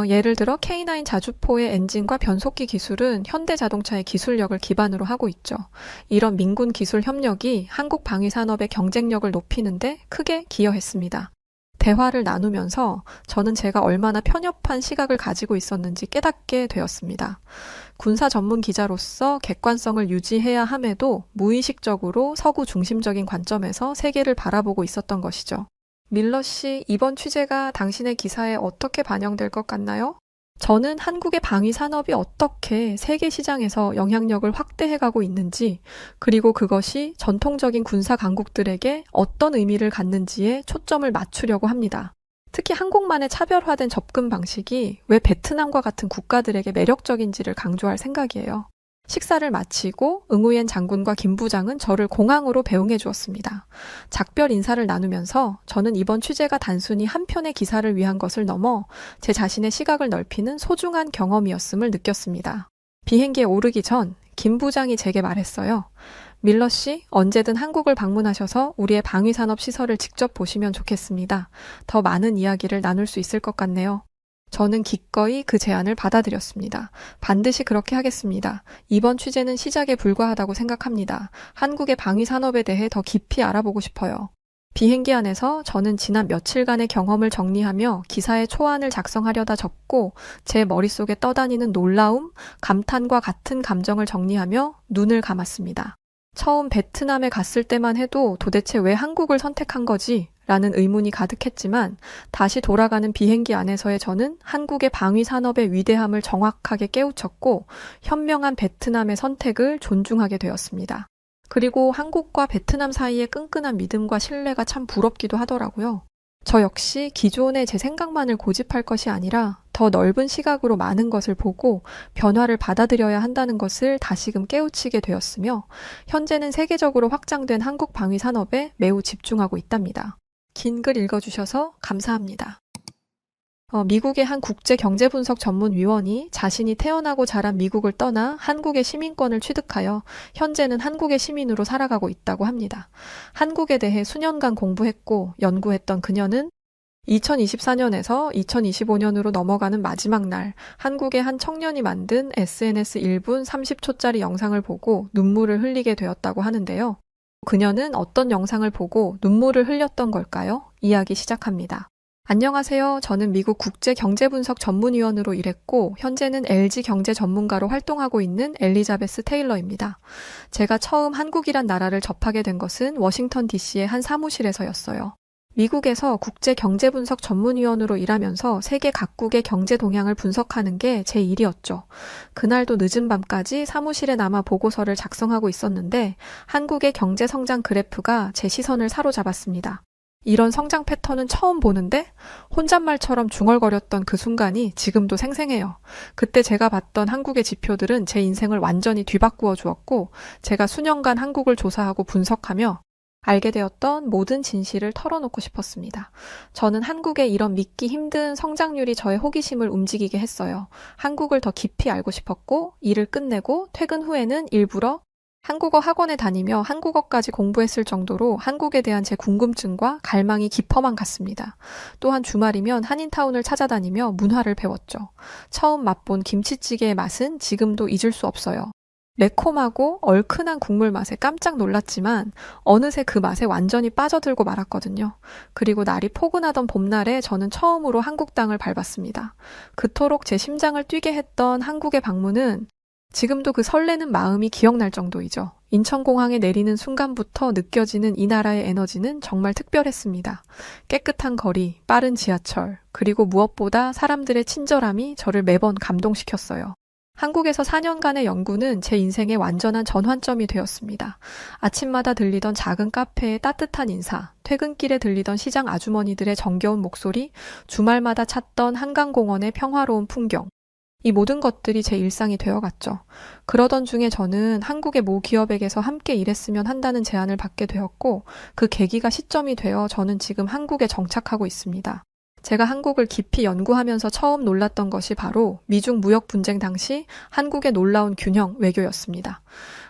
예를 들어 K9 자주포의 엔진과 변속기 기술은 현대자동차의 기술력을 기반으로 하고 있죠. 이런 민군 기술 협력이 한국 방위산업의 경쟁력을 높이는데 크게 기여했습니다. 대화를 나누면서 저는 제가 얼마나 편협한 시각을 가지고 있었는지 깨닫게 되었습니다. 군사 전문 기자로서 객관성을 유지해야 함에도 무의식적으로 서구 중심적인 관점에서 세계를 바라보고 있었던 것이죠. 밀러 씨, 이번 취재가 당신의 기사에 어떻게 반영될 것 같나요? 저는 한국의 방위 산업이 어떻게 세계 시장에서 영향력을 확대해가고 있는지, 그리고 그것이 전통적인 군사 강국들에게 어떤 의미를 갖는지에 초점을 맞추려고 합니다. 특히 한국만의 차별화된 접근 방식이 왜 베트남과 같은 국가들에게 매력적인지를 강조할 생각이에요. 식사를 마치고 응우옌 장군과 김 부장은 저를 공항으로 배웅해 주었습니다. 작별 인사를 나누면서 저는 이번 취재가 단순히 한 편의 기사를 위한 것을 넘어 제 자신의 시각을 넓히는 소중한 경험이었음을 느꼈습니다. 비행기에 오르기 전 김 부장이 제게 말했어요. 밀러 씨, 언제든 한국을 방문하셔서 우리의 방위산업 시설을 직접 보시면 좋겠습니다. 더 많은 이야기를 나눌 수 있을 것 같네요. 저는 기꺼이 그 제안을 받아들였습니다. 반드시 그렇게 하겠습니다. 이번 취재는 시작에 불과하다고 생각합니다. 한국의 방위 산업에 대해 더 깊이 알아보고 싶어요. 비행기 안에서 저는 지난 며칠간의 경험을 정리하며 기사의 초안을 작성하려다 접고 제 머릿속에 떠다니는 놀라움, 감탄과 같은 감정을 정리하며 눈을 감았습니다. 처음 베트남에 갔을 때만 해도 도대체 왜 한국을 선택한 거지? 라는 의문이 가득했지만 다시 돌아가는 비행기 안에서의 저는 한국의 방위 산업의 위대함을 정확하게 깨우쳤고 현명한 베트남의 선택을 존중하게 되었습니다. 그리고 한국과 베트남 사이의 끈끈한 믿음과 신뢰가 참 부럽기도 하더라고요. 저 역시 기존의 제 생각만을 고집할 것이 아니라 더 넓은 시각으로 많은 것을 보고 변화를 받아들여야 한다는 것을 다시금 깨우치게 되었으며 현재는 세계적으로 확장된 한국 방위 산업에 매우 집중하고 있답니다. 긴 글 읽어주셔서 감사합니다. 미국의 한 국제경제분석 전문위원이 자신이 태어나고 자란 미국을 떠나 한국의 시민권을 취득하여 현재는 한국의 시민으로 살아가고 있다고 합니다. 한국에 대해 수년간 공부했고 연구했던 그녀는 2024년에서 2025년으로 넘어가는 마지막 날 한국의 한 청년이 만든 SNS 1분 30초짜리 영상을 보고 눈물을 흘리게 되었다고 하는데요. 그녀는 어떤 영상을 보고 눈물을 흘렸던 걸까요? 이야기 시작합니다. 안녕하세요. 저는 미국 국제경제분석 전문위원으로 일했고 현재는 LG 경제 전문가로 활동하고 있는 엘리자베스 테일러입니다. 제가 처음 한국이란 나라를 접하게 된 것은 워싱턴 DC의 한 사무실에서였어요. 미국에서 국제경제분석 전문위원으로 일하면서 세계 각국의 경제 동향을 분석하는 게 제 일이었죠. 그날도 늦은 밤까지 사무실에 남아 보고서를 작성하고 있었는데 한국의 경제 성장 그래프가 제 시선을 사로잡았습니다. 이런 성장 패턴은 처음 보는데 혼잣말처럼 중얼거렸던 그 순간이 지금도 생생해요. 그때 제가 봤던 한국의 지표들은 제 인생을 완전히 뒤바꾸어 주었고 제가 수년간 한국을 조사하고 분석하며 알게 되었던 모든 진실을 털어놓고 싶었습니다. 저는 한국의 이런 믿기 힘든 성장률이 저의 호기심을 움직이게 했어요. 한국을 더 깊이 알고 싶었고 일을 끝내고 퇴근 후에는 일부러 한국어 학원에 다니며 한국어까지 공부했을 정도로 한국에 대한 제 궁금증과 갈망이 깊어만 갔습니다. 또한 주말이면 한인타운을 찾아다니며 문화를 배웠죠. 처음 맛본 김치찌개의 맛은 지금도 잊을 수 없어요. 매콤하고 얼큰한 국물 맛에 깜짝 놀랐지만 어느새 그 맛에 완전히 빠져들고 말았거든요. 그리고 날이 포근하던 봄날에 저는 처음으로 한국 땅을 밟았습니다. 그토록 제 심장을 뛰게 했던 한국의 방문은 지금도 그 설레는 마음이 기억날 정도이죠. 인천공항에 내리는 순간부터 느껴지는 이 나라의 에너지는 정말 특별했습니다. 깨끗한 거리, 빠른 지하철, 그리고 무엇보다 사람들의 친절함이 저를 매번 감동시켰어요. 한국에서 4년간의 연구는 제 인생의 완전한 전환점이 되었습니다. 아침마다 들리던 작은 카페의 따뜻한 인사, 퇴근길에 들리던 시장 아주머니들의 정겨운 목소리, 주말마다 찾던 한강공원의 평화로운 풍경. 이 모든 것들이 제 일상이 되어갔죠. 그러던 중에 저는 한국의 모 기업에게서 함께 일했으면 한다는 제안을 받게 되었고, 그 계기가 시점이 되어 저는 지금 한국에 정착하고 있습니다. 제가 한국을 깊이 연구하면서 처음 놀랐던 것이 바로 미중 무역 분쟁 당시 한국의 놀라운 균형 외교였습니다.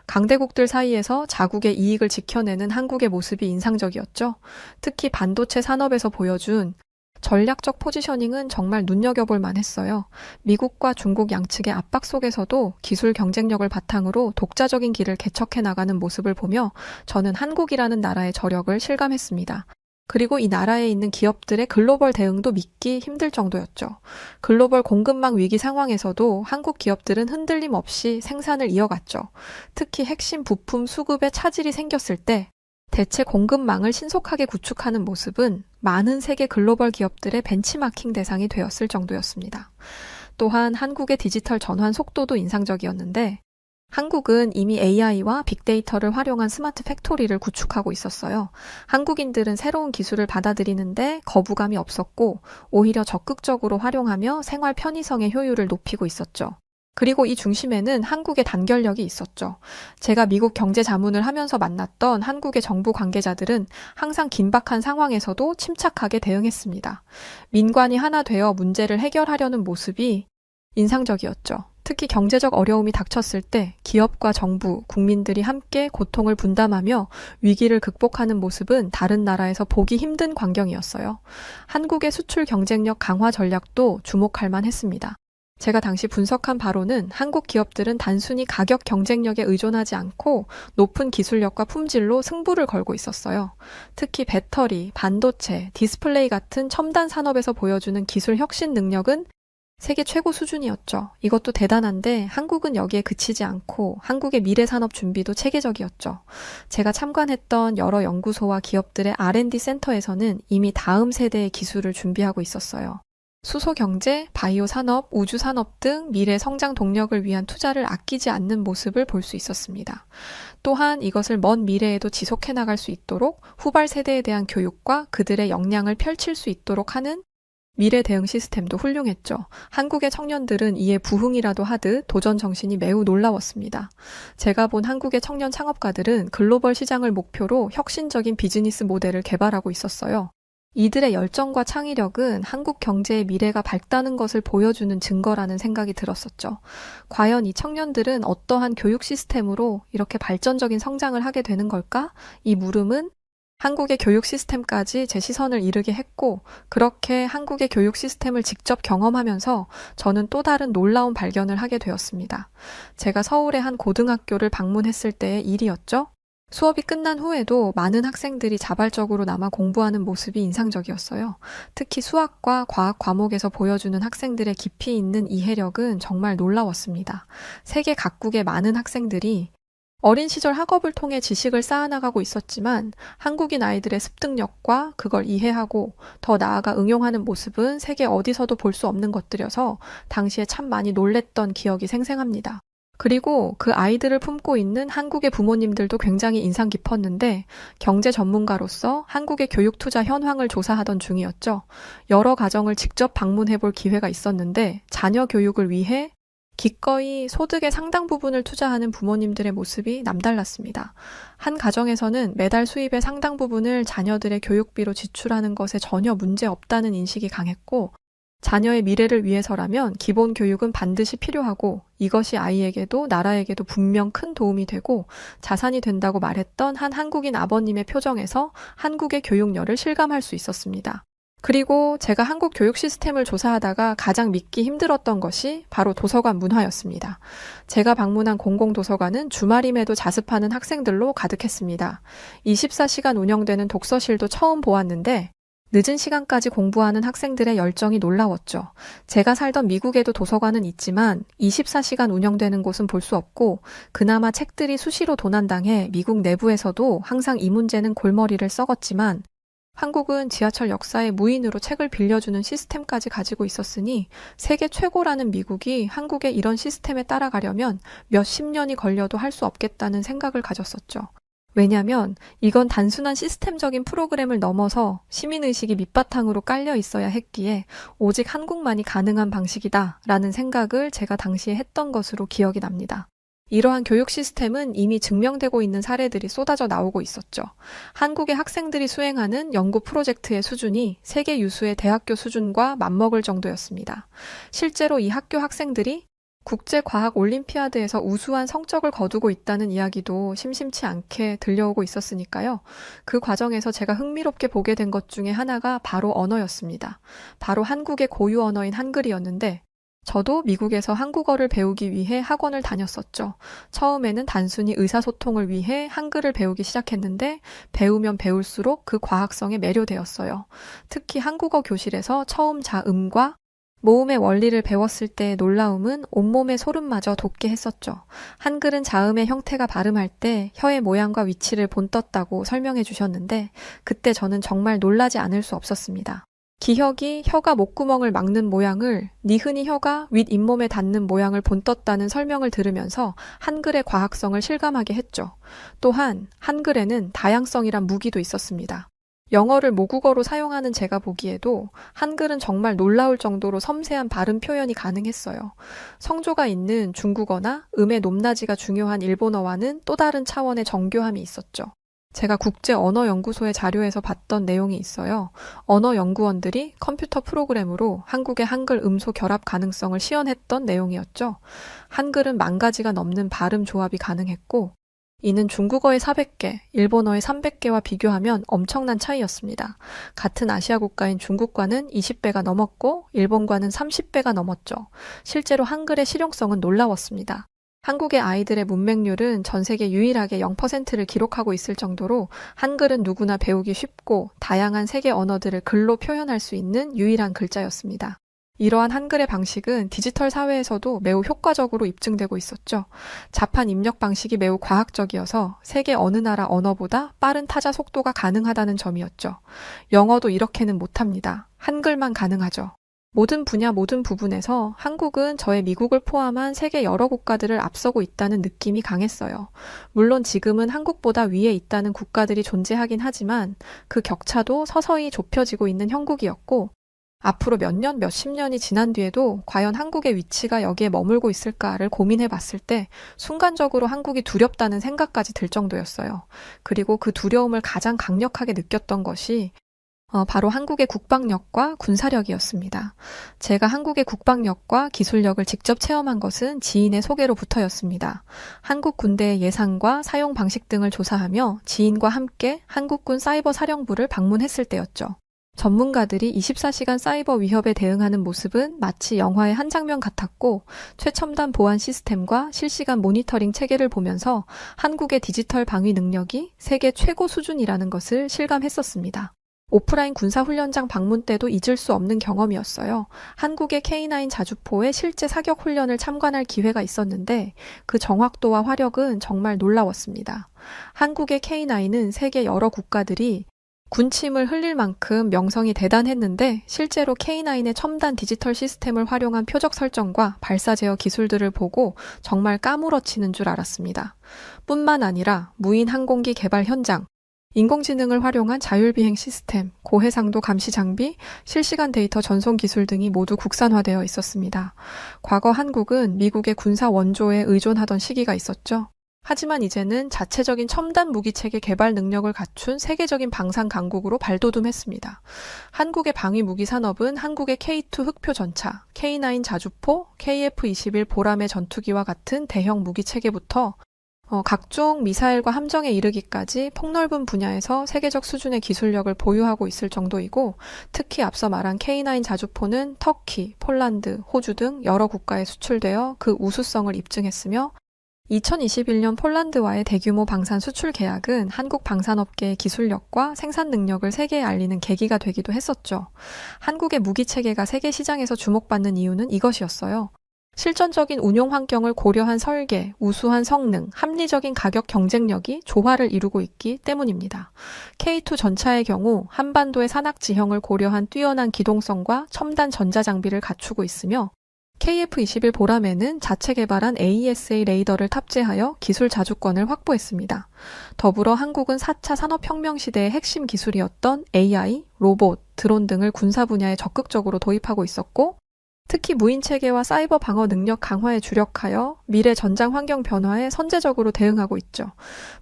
강대국들 사이에서 자국의 이익을 지켜내는 한국의 모습이 인상적이었죠. 특히 반도체 산업에서 보여준 전략적 포지셔닝은 정말 눈여겨볼 만했어요. 미국과 중국 양측의 압박 속에서도 기술 경쟁력을 바탕으로 독자적인 길을 개척해 나가는 모습을 보며 저는 한국이라는 나라의 저력을 실감했습니다. 그리고 이 나라에 있는 기업들의 글로벌 대응도 믿기 힘들 정도였죠. 글로벌 공급망 위기 상황에서도 한국 기업들은 흔들림 없이 생산을 이어갔죠. 특히 핵심 부품 수급에 차질이 생겼을 때 대체 공급망을 신속하게 구축하는 모습은 많은 세계 글로벌 기업들의 벤치마킹 대상이 되었을 정도였습니다. 또한 한국의 디지털 전환 속도도 인상적이었는데 한국은 이미 AI와 빅데이터를 활용한 스마트 팩토리를 구축하고 있었어요. 한국인들은 새로운 기술을 받아들이는데 거부감이 없었고 오히려 적극적으로 활용하며 생활 편의성의 효율을 높이고 있었죠. 그리고 이 중심에는 한국의 단결력이 있었죠. 제가 미국 경제 자문을 하면서 만났던 한국의 정부 관계자들은 항상 긴박한 상황에서도 침착하게 대응했습니다. 민관이 하나 되어 문제를 해결하려는 모습이 인상적이었죠. 특히 경제적 어려움이 닥쳤을 때 기업과 정부, 국민들이 함께 고통을 분담하며 위기를 극복하는 모습은 다른 나라에서 보기 힘든 광경이었어요. 한국의 수출 경쟁력 강화 전략도 주목할 만했습니다. 제가 당시 분석한 바로는 한국 기업들은 단순히 가격 경쟁력에 의존하지 않고 높은 기술력과 품질로 승부를 걸고 있었어요. 특히 배터리, 반도체, 디스플레이 같은 첨단 산업에서 보여주는 기술 혁신 능력은 세계 최고 수준이었죠. 이것도 대단한데 한국은 여기에 그치지 않고 한국의 미래 산업 준비도 체계적이었죠. 제가 참관했던 여러 연구소와 기업들의 R&D 센터에서는 이미 다음 세대의 기술을 준비하고 있었어요. 수소경제, 바이오 산업, 우주 산업 등 미래 성장 동력을 위한 투자를 아끼지 않는 모습을 볼 수 있었습니다. 또한 이것을 먼 미래에도 지속해 나갈 수 있도록 후발 세대에 대한 교육과 그들의 역량을 펼칠 수 있도록 하는 미래 대응 시스템도 훌륭했죠. 한국의 청년들은 이에 부흥이라도 하듯 도전 정신이 매우 놀라웠습니다. 제가 본 한국의 청년 창업가들은 글로벌 시장을 목표로 혁신적인 비즈니스 모델을 개발하고 있었어요. 이들의 열정과 창의력은 한국 경제의 미래가 밝다는 것을 보여주는 증거라는 생각이 들었었죠. 과연 이 청년들은 어떠한 교육 시스템으로 이렇게 발전적인 성장을 하게 되는 걸까? 이 물음은 한국의 교육 시스템까지 제 시선을 이르게 했고, 그렇게 한국의 교육 시스템을 직접 경험하면서 저는 또 다른 놀라운 발견을 하게 되었습니다. 제가 서울의 한 고등학교를 방문했을 때의 일이었죠. 수업이 끝난 후에도 많은 학생들이 자발적으로 남아 공부하는 모습이 인상적이었어요. 특히 수학과 과학 과목에서 보여주는 학생들의 깊이 있는 이해력은 정말 놀라웠습니다. 세계 각국의 많은 학생들이 어린 시절 학업을 통해 지식을 쌓아나가고 있었지만 한국인 아이들의 습득력과 그걸 이해하고 더 나아가 응용하는 모습은 세계 어디서도 볼 수 없는 것들이어서 당시에 참 많이 놀랬던 기억이 생생합니다. 그리고 그 아이들을 품고 있는 한국의 부모님들도 굉장히 인상 깊었는데 경제 전문가로서 한국의 교육 투자 현황을 조사하던 중이었죠. 여러 가정을 직접 방문해 볼 기회가 있었는데 자녀 교육을 위해 기꺼이 소득의 상당 부분을 투자하는 부모님들의 모습이 남달랐습니다. 한 가정에서는 매달 수입의 상당 부분을 자녀들의 교육비로 지출하는 것에 전혀 문제 없다는 인식이 강했고 자녀의 미래를 위해서라면 기본 교육은 반드시 필요하고 이것이 아이에게도 나라에게도 분명 큰 도움이 되고 자산이 된다고 말했던 한 한국인 아버님의 표정에서 한국의 교육열을 실감할 수 있었습니다. 그리고 제가 한국 교육 시스템을 조사하다가 가장 믿기 힘들었던 것이 바로 도서관 문화였습니다. 제가 방문한 공공도서관은 주말임에도 자습하는 학생들로 가득했습니다. 24시간 운영되는 독서실도 처음 보았는데 늦은 시간까지 공부하는 학생들의 열정이 놀라웠죠. 제가 살던 미국에도 도서관은 있지만 24시간 운영되는 곳은 볼 수 없고 그나마 책들이 수시로 도난당해 미국 내부에서도 항상 이 문제는 골머리를 썩었지만 한국은 지하철 역사에 무인으로 책을 빌려주는 시스템까지 가지고 있었으니 세계 최고라는 미국이 한국의 이런 시스템에 따라가려면 몇십 년이 걸려도 할 수 없겠다는 생각을 가졌었죠. 왜냐면 이건 단순한 시스템적인 프로그램을 넘어서 시민의식이 밑바탕으로 깔려 있어야 했기에 오직 한국만이 가능한 방식이다 라는 생각을 제가 당시에 했던 것으로 기억이 납니다. 이러한 교육 시스템은 이미 증명되고 있는 사례들이 쏟아져 나오고 있었죠. 한국의 학생들이 수행하는 연구 프로젝트의 수준이 세계 유수의 대학교 수준과 맞먹을 정도였습니다. 실제로 이 학교 학생들이 국제과학올림피아드에서 우수한 성적을 거두고 있다는 이야기도 심심치 않게 들려오고 있었으니까요. 그 과정에서 제가 흥미롭게 보게 된 것 중에 하나가 바로 언어였습니다. 바로 한국의 고유 언어인 한글이었는데 저도 미국에서 한국어를 배우기 위해 학원을 다녔었죠. 처음에는 단순히 의사소통을 위해 한글을 배우기 시작했는데 배우면 배울수록 그 과학성에 매료되었어요. 특히 한국어 교실에서 처음 자음과 모음의 원리를 배웠을 때의 놀라움은 온몸의 소름마저 돋게 했었죠. 한글은 자음의 형태가 발음할 때 혀의 모양과 위치를 본떴다고 설명해 주셨는데 그때 저는 정말 놀라지 않을 수 없었습니다. 기혁이 혀가 목구멍을 막는 모양을 니흔이 혀가 윗잇몸에 닿는 모양을 본떴다는 설명을 들으면서 한글의 과학성을 실감하게 했죠. 또한 한글에는 다양성이란 무기도 있었습니다. 영어를 모국어로 사용하는 제가 보기에도 한글은 정말 놀라울 정도로 섬세한 발음 표현이 가능했어요. 성조가 있는 중국어나 음의 높낮이가 중요한 일본어와는 또 다른 차원의 정교함이 있었죠. 제가 국제언어연구소의 자료에서 봤던 내용이 있어요. 언어연구원들이 컴퓨터 프로그램으로 한국의 한글 음소 결합 가능성을 시연했던 내용이었죠. 한글은 10,000가지가 넘는 발음 조합이 가능했고 이는 중국어의 400개, 일본어의 300개와 비교하면 엄청난 차이였습니다. 같은 아시아 국가인 중국과는 20배가 넘었고 일본과는 30배가 넘었죠. 실제로 한글의 실용성은 놀라웠습니다. 한국의 아이들의 문맹률은 전 세계 유일하게 0%를 기록하고 있을 정도로 한글은 누구나 배우기 쉽고 다양한 세계 언어들을 글로 표현할 수 있는 유일한 글자였습니다. 이러한 한글의 방식은 디지털 사회에서도 매우 효과적으로 입증되고 있었죠. 자판 입력 방식이 매우 과학적이어서 세계 어느 나라 언어보다 빠른 타자 속도가 가능하다는 점이었죠. 영어도 이렇게는 못합니다. 한글만 가능하죠. 모든 분야 모든 부분에서 한국은 저의 미국을 포함한 세계 여러 국가들을 앞서고 있다는 느낌이 강했어요. 물론 지금은 한국보다 위에 있다는 국가들이 존재하긴 하지만 그 격차도 서서히 좁혀지고 있는 형국이었고 앞으로 몇 년, 몇십 년이 지난 뒤에도 과연 한국의 위치가 여기에 머물고 있을까를 고민해 봤을 때 순간적으로 한국이 두렵다는 생각까지 들 정도였어요. 그리고 그 두려움을 가장 강력하게 느꼈던 것이 바로 한국의 국방력과 군사력이었습니다. 제가 한국의 국방력과 기술력을 직접 체험한 것은 지인의 소개로부터였습니다. 한국 군대의 예산과 사용 방식 등을 조사하며 지인과 함께 한국군 사이버 사령부를 방문했을 때였죠. 전문가들이 24시간 사이버 위협에 대응하는 모습은 마치 영화의 한 장면 같았고 최첨단 보안 시스템과 실시간 모니터링 체계를 보면서 한국의 디지털 방위 능력이 세계 최고 수준이라는 것을 실감했었습니다. 오프라인 군사훈련장 방문 때도 잊을 수 없는 경험이었어요. 한국의 K9 자주포의 실제 사격 훈련을 참관할 기회가 있었는데 그 정확도와 화력은 정말 놀라웠습니다. 한국의 K9은 세계 여러 국가들이 군침을 흘릴 만큼 명성이 대단했는데 실제로 K9의 첨단 디지털 시스템을 활용한 표적 설정과 발사 제어 기술들을 보고 정말 까무러치는 줄 알았습니다. 뿐만 아니라 무인 항공기 개발 현장, 인공지능을 활용한 자율비행 시스템, 고해상도 감시 장비, 실시간 데이터 전송 기술 등이 모두 국산화되어 있었습니다. 과거 한국은 미국의 군사 원조에 의존하던 시기가 있었죠. 하지만 이제는 자체적인 첨단 무기체계 개발 능력을 갖춘 세계적인 방산 강국으로 발돋움했습니다. 한국의 방위 무기 산업은 한국의 K2 흑표 전차, K9 자주포, KF-21 보라매 전투기와 같은 대형 무기체계부터 각종 미사일과 함정에 이르기까지 폭넓은 분야에서 세계적 수준의 기술력을 보유하고 있을 정도이고, 특히 앞서 말한 K9 자주포는 터키, 폴란드, 호주 등 여러 국가에 수출되어 그 우수성을 입증했으며, 2021년 폴란드와의 대규모 방산 수출 계약은 한국 방산업계의 기술력과 생산 능력을 세계에 알리는 계기가 되기도 했었죠. 한국의 무기 체계가 세계 시장에서 주목받는 이유는 이것이었어요. 실전적인 운용 환경을 고려한 설계, 우수한 성능, 합리적인 가격 경쟁력이 조화를 이루고 있기 때문입니다. K2 전차의 경우 한반도의 산악 지형을 고려한 뛰어난 기동성과 첨단 전자장비를 갖추고 있으며, KF-21 보라매는 자체 개발한 AESA 레이더를 탑재하여 기술 자주권을 확보했습니다. 더불어 한국은 4차 산업혁명 시대의 핵심 기술이었던 AI, 로봇, 드론 등을 군사 분야에 적극적으로 도입하고 있었고, 특히 무인체계와 사이버 방어 능력 강화에 주력하여 미래 전장 환경 변화에 선제적으로 대응하고 있죠.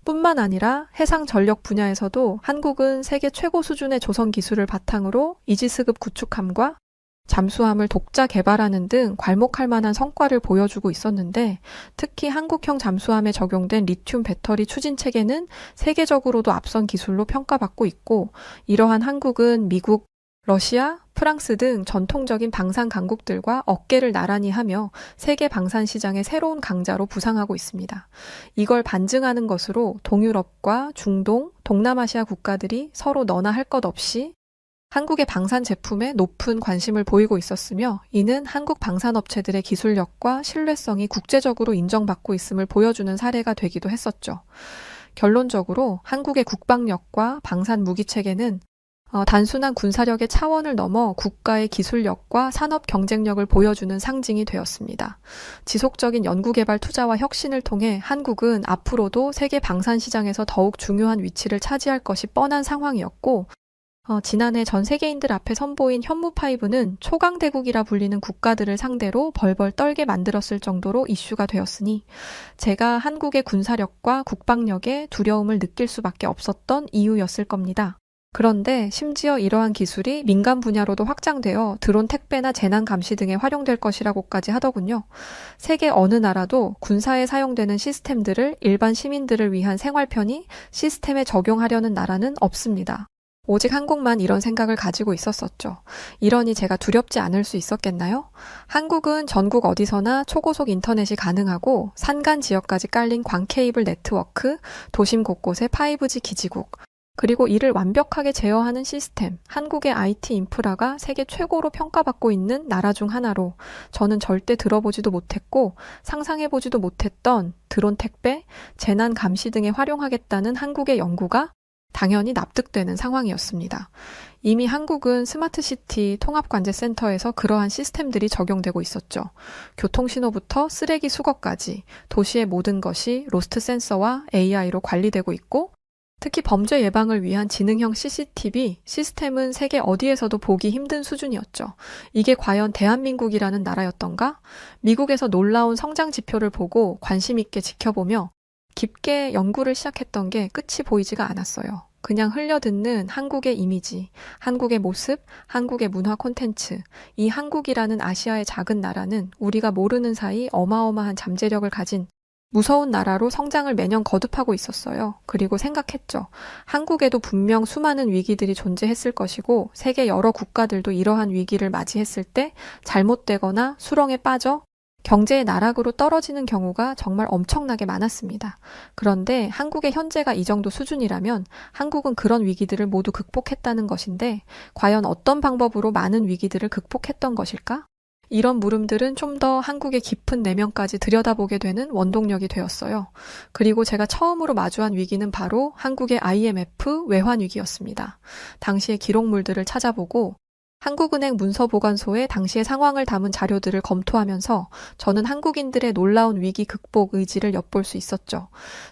뿐만 아니라 해상 전력 분야에서도 한국은 세계 최고 수준의 조선 기술을 바탕으로 이지스급 구축함과 잠수함을 독자 개발하는 등 괄목할 만한 성과를 보여주고 있었는데, 특히 한국형 잠수함에 적용된 리튬 배터리 추진 체계는 세계적으로도 앞선 기술로 평가받고 있고, 이러한 한국은 미국, 러시아, 프랑스 등 전통적인 방산 강국들과 어깨를 나란히 하며 세계 방산 시장의 새로운 강자로 부상하고 있습니다. 이걸 반증하는 것으로 동유럽과 중동, 동남아시아 국가들이 서로 너나 할 것 없이 한국의 방산 제품에 높은 관심을 보이고 있었으며, 이는 한국 방산업체들의 기술력과 신뢰성이 국제적으로 인정받고 있음을 보여주는 사례가 되기도 했었죠. 결론적으로 한국의 국방력과 방산 무기체계는 단순한 군사력의 차원을 넘어 국가의 기술력과 산업 경쟁력을 보여주는 상징이 되었습니다. 지속적인 연구개발 투자와 혁신을 통해 한국은 앞으로도 세계 방산 시장에서 더욱 중요한 위치를 차지할 것이 뻔한 상황이었고, 지난해 전 세계인들 앞에 선보인 현무5는 초강대국이라 불리는 국가들을 상대로 벌벌 떨게 만들었을 정도로 이슈가 되었으니, 제가 한국의 군사력과 국방력에 두려움을 느낄 수밖에 없었던 이유였을 겁니다. 그런데 심지어 이러한 기술이 민간 분야로도 확장되어 드론 택배나 재난 감시 등에 활용될 것이라고까지 하더군요. 세계 어느 나라도 군사에 사용되는 시스템들을 일반 시민들을 위한 생활 편의 시스템에 적용하려는 나라는 없습니다. 오직 한국만 이런 생각을 가지고 있었었죠. 이러니 제가 두렵지 않을 수 있었겠나요? 한국은 전국 어디서나 초고속 인터넷이 가능하고 산간 지역까지 깔린 광 케이블 네트워크, 도심 곳곳에 5G 기지국, 그리고 이를 완벽하게 제어하는 시스템, 한국의 IT 인프라가 세계 최고로 평가받고 있는 나라 중 하나로 저는 절대 들어보지도 못했고 상상해보지도 못했던 드론 택배, 재난 감시 등에 활용하겠다는 한국의 연구가 당연히 납득되는 상황이었습니다. 이미 한국은 스마트시티 통합관제센터에서 그러한 시스템들이 적용되고 있었죠. 교통신호부터 쓰레기 수거까지 도시의 모든 것이 로스트 센서와 AI로 관리되고 있고, 특히 범죄 예방을 위한 지능형 CCTV 시스템은 세계 어디에서도 보기 힘든 수준이었죠. 이게 과연 대한민국이라는 나라였던가? 미국에서 놀라운 성장 지표를 보고 관심 있게 지켜보며 깊게 연구를 시작했던 게 끝이 보이지가 않았어요. 그냥 흘려듣는 한국의 이미지, 한국의 모습, 한국의 문화 콘텐츠, 이 한국이라는 아시아의 작은 나라는 우리가 모르는 사이 어마어마한 잠재력을 가진 무서운 나라로 성장을 매년 거듭하고 있었어요. 그리고 생각했죠. 한국에도 분명 수많은 위기들이 존재했을 것이고 세계 여러 국가들도 이러한 위기를 맞이했을 때 잘못되거나 수렁에 빠져 경제의 나락으로 떨어지는 경우가 정말 엄청나게 많았습니다. 그런데 한국의 현재가 이 정도 수준이라면 한국은 그런 위기들을 모두 극복했다는 것인데, 과연 어떤 방법으로 많은 위기들을 극복했던 것일까? 이런 물음들은 좀 더 한국의 깊은 내면까지 들여다보게 되는 원동력이 되었어요. 그리고 제가 처음으로 마주한 위기는 바로 한국의 IMF 외환 위기였습니다. 당시의 기록물들을 찾아보고 한국은행 문서보관소에 당시의 상황을 담은 자료들을 검토하면서 저는 한국인들의 놀라운 위기 극복 의지를 엿볼 수 있었죠.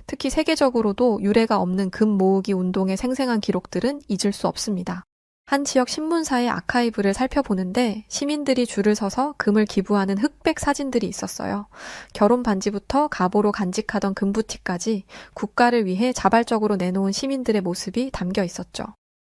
특히 세계적으로도 유례가 없는 금 모으기 운동의 생생한 기록들은 잊을 수 없습니다. 한 지역 신문사의 아카이브를 살펴보는데 시민들이 줄을 서서 금을 기부하는 흑백 사진들이 있었어요. 결혼 반지부터 갑오로 간직하던 금부티까지 국가를 위해 자발적으로 내놓은 시민들의 모습이 담겨 있었죠.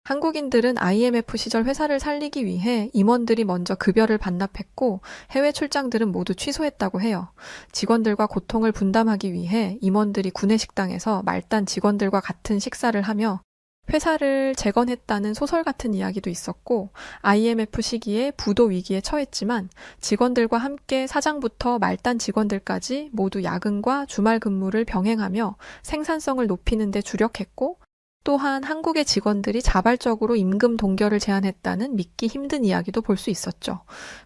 한국인들은 IMF 시절 회사를 살리기 위해 임원들이 먼저 급여를 반납했고 해외 출장들은 모두 취소했다고 해요. 직원들과 고통을 분담하기 위해 임원들이 구내식당에서 말단 직원들과 같은 식사를 하며 회사를 재건했다는 소설 같은 이야기도 있었고 IMF 시기에 부도 위기에 처했지만 직원들과 함께 사장부터 말단 직원들까지 모두 야근과 주말 근무를 병행하며 생산성을 높이는 데 주력했고 또한 한국의 직원들이 자발적으로 임금 동결을 제안했다는 믿기 힘든 이야기도 볼 수 있었죠.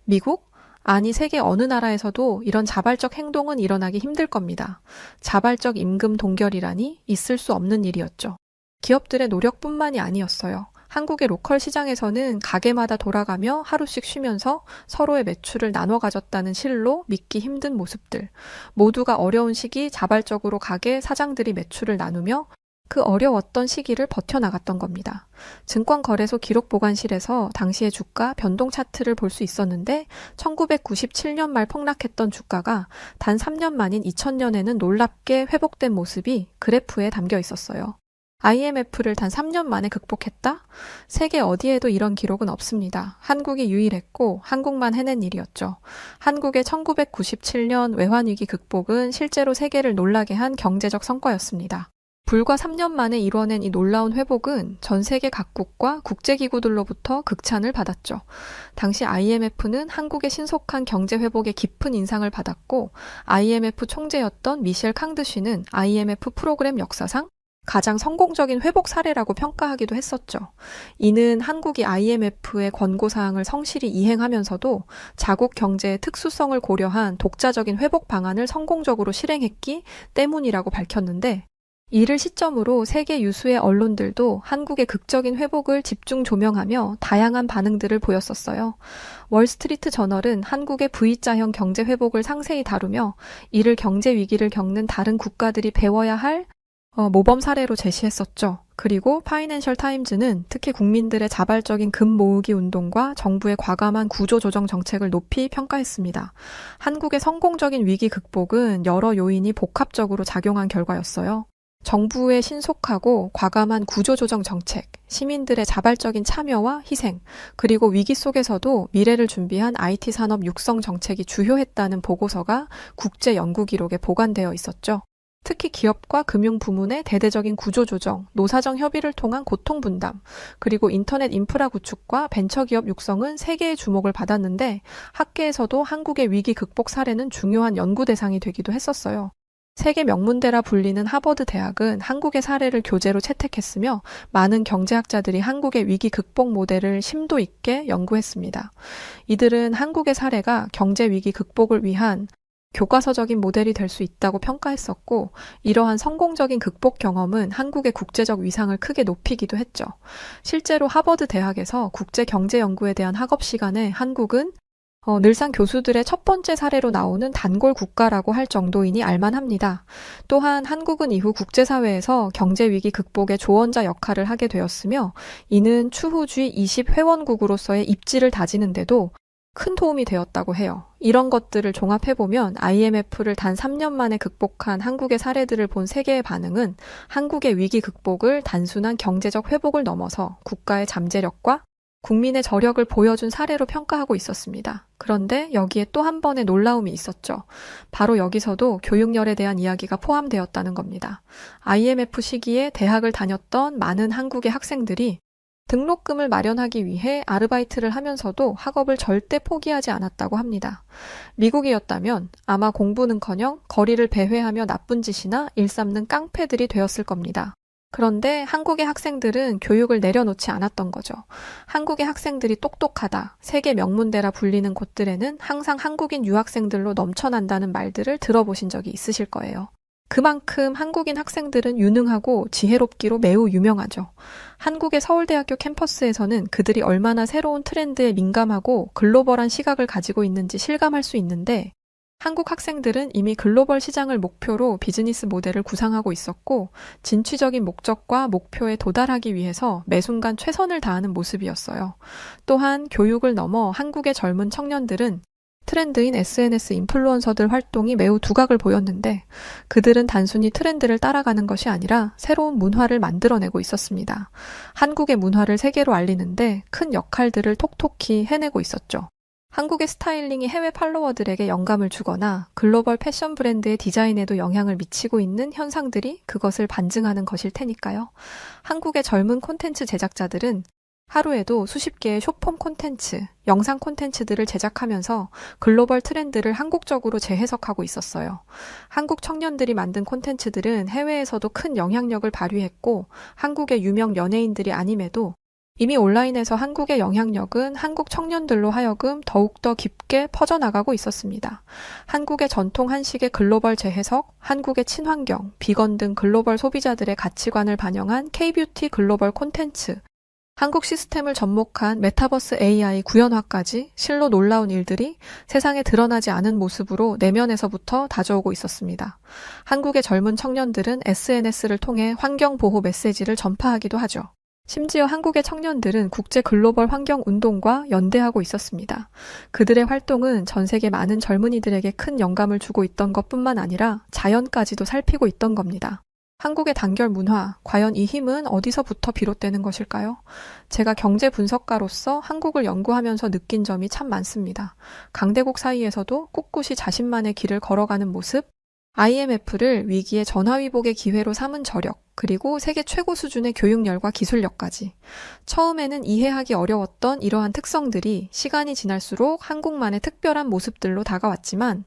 미국? 아니 세계 어느 나라에서도 이런 자발적 행동은 일어나기 힘들 겁니다. 자발적 임금 동결이라니 있을 수 없는 일이었죠. 기업들의 노력뿐만이 아니었어요. 한국의 로컬 시장에서는 가게마다 돌아가며 하루씩 쉬면서 서로의 매출을 나눠 가졌다는 실로 믿기 힘든 모습들. 모두가 어려운 시기 자발적으로 가게 사장들이 매출을 나누며 그 어려웠던 시기를 버텨나갔던 겁니다. 증권거래소 기록보관실에서 당시의 주가 변동 차트를 볼 수 있었는데 1997년 말 폭락했던 주가가 단 3년 만인 2000년에는 놀랍게 회복된 모습이 그래프에 담겨 있었어요. IMF를 단 3년 만에 극복했다? 세계 어디에도 이런 기록은 없습니다. 한국이 유일했고 한국만 해낸 일이었죠. 한국의 1997년 외환위기 극복은 실제로 세계를 놀라게 한 경제적 성과였습니다. 불과 3년 만에 이뤄낸 이 놀라운 회복은 전 세계 각국과 국제기구들로부터 극찬을 받았죠. 당시 IMF는 한국의 신속한 경제 회복에 깊은 인상을 받았고 IMF 총재였던 미셸 캉드쉬는 IMF 프로그램 역사상 가장 성공적인 회복 사례라고 평가하기도 했었죠. 이는 한국이 IMF의 권고사항을 성실히 이행하면서도 자국 경제의 특수성을 고려한 독자적인 회복 방안을 성공적으로 실행했기 때문이라고 밝혔는데 이를 시점으로 세계 유수의 언론들도 한국의 극적인 회복을 집중 조명하며 다양한 반응들을 보였었어요. 월스트리트 저널은 한국의 V자형 경제 회복을 상세히 다루며 이를 경제 위기를 겪는 다른 국가들이 배워야 할 모범 사례로 제시했었죠. 그리고 파이낸셜 타임즈는 특히 국민들의 자발적인 금 모으기 운동과 정부의 과감한 구조조정 정책을 높이 평가했습니다. 한국의 성공적인 위기 극복은 여러 요인이 복합적으로 작용한 결과였어요. 정부의 신속하고 과감한 구조조정 정책, 시민들의 자발적인 참여와 희생, 그리고 위기 속에서도 미래를 준비한 IT 산업 육성 정책이 주요했다는 보고서가 국제 연구 기록에 보관되어 있었죠. 특히 기업과 금융 부문의 대대적인 구조조정, 노사정 협의를 통한 고통 분담, 그리고 인터넷 인프라 구축과 벤처기업 육성은 세계의 주목을 받았는데 학계에서도 한국의 위기 극복 사례는 중요한 연구 대상이 되기도 했었어요. 세계 명문대라 불리는 하버드 대학은 한국의 사례를 교재로 채택했으며 많은 경제학자들이 한국의 위기 극복 모델을 심도 있게 연구했습니다. 이들은 한국의 사례가 경제 위기 극복을 위한 교과서적인 모델이 될 수 있다고 평가했었고 이러한 성공적인 극복 경험은 한국의 국제적 위상을 크게 높이기도 했죠. 실제로 하버드 대학에서 국제경제연구에 대한 학업 시간에 한국은 늘상 교수들의 첫 번째 사례로 나오는 단골 국가라고 할 정도이니 알만합니다. 또한 한국은 이후 국제사회에서 경제위기 극복의 조언자 역할을 하게 되었으며 이는 추후 G20 회원국으로서의 입지를 다지는 데도 큰 도움이 되었다고 해요. 이런 것들을 종합해보면 IMF를 단 3년 만에 극복한 한국의 사례들을 본 세계의 반응은 한국의 위기 극복을 단순한 경제적 회복을 넘어서 국가의 잠재력과 국민의 저력을 보여준 사례로 평가하고 있었습니다. 그런데 여기에 또 한 번의 놀라움이 있었죠. 바로 여기서도 교육열에 대한 이야기가 포함되었다는 겁니다. IMF 시기에 대학을 다녔던 많은 한국의 학생들이 등록금을 마련하기 위해 아르바이트를 하면서도 학업을 절대 포기하지 않았다고 합니다. 미국이었다면 아마 공부는커녕 거리를 배회하며 나쁜 짓이나 일삼는 깡패들이 되었을 겁니다. 그런데 한국의 학생들은 교육을 내려놓지 않았던 거죠. 한국의 학생들이 똑똑하다, 세계 명문대라 불리는 곳들에는 항상 한국인 유학생들로 넘쳐난다는 말들을 들어보신 적이 있으실 거예요. 그만큼 한국인 학생들은 유능하고 지혜롭기로 매우 유명하죠. 한국의 서울대학교 캠퍼스에서는 그들이 얼마나 새로운 트렌드에 민감하고 글로벌한 시각을 가지고 있는지 실감할 수 있는데 한국 학생들은 이미 글로벌 시장을 목표로 비즈니스 모델을 구상하고 있었고, 진취적인 목적과 목표에 도달하기 위해서 매 순간 최선을 다하는 모습이었어요. 또한 교육을 넘어 한국의 젊은 청년들은 트렌드인 SNS 인플루언서들 활동이 매우 두각을 보였는데, 그들은 단순히 트렌드를 따라가는 것이 아니라 새로운 문화를 만들어내고 있었습니다. 한국의 문화를 세계로 알리는데 큰 역할들을 톡톡히 해내고 있었죠. 한국의 스타일링이 해외 팔로워들에게 영감을 주거나 글로벌 패션 브랜드의 디자인에도 영향을 미치고 있는 현상들이 그것을 반증하는 것일 테니까요. 한국의 젊은 콘텐츠 제작자들은 하루에도 수십 개의 숏폼 콘텐츠, 영상 콘텐츠들을 제작하면서 글로벌 트렌드를 한국적으로 재해석하고 있었어요. 한국 청년들이 만든 콘텐츠들은 해외에서도 큰 영향력을 발휘했고, 한국의 유명 연예인들이 아님에도 이미 온라인에서 한국의 영향력은 한국 청년들로 하여금 더욱더 깊게 퍼져나가고 있었습니다. 한국의 전통 한식의 글로벌 재해석, 한국의 친환경, 비건 등 글로벌 소비자들의 가치관을 반영한 K-뷰티 글로벌 콘텐츠, 한국 시스템을 접목한 메타버스 AI 구현화까지 실로 놀라운 일들이 세상에 드러나지 않은 모습으로 내면에서부터 다져오고 있었습니다. 한국의 젊은 청년들은 SNS를 통해 환경보호 메시지를 전파하기도 하죠. 심지어 한국의 청년들은 국제 글로벌 환경 운동과 연대하고 있었습니다. 그들의 활동은 전 세계 많은 젊은이들에게 큰 영감을 주고 있던 것뿐만 아니라 자연까지도 살피고 있던 겁니다. 한국의 단결 문화, 과연 이 힘은 어디서부터 비롯되는 것일까요? 제가 경제 분석가로서 한국을 연구하면서 느낀 점이 참 많습니다. 강대국 사이에서도 꿋꿋이 자신만의 길을 걸어가는 모습, IMF를 위기의 전화위복의 기회로 삼은 저력, 그리고 세계 최고 수준의 교육열과 기술력까지. 처음에는 이해하기 어려웠던 이러한 특성들이 시간이 지날수록 한국만의 특별한 모습들로 다가왔지만,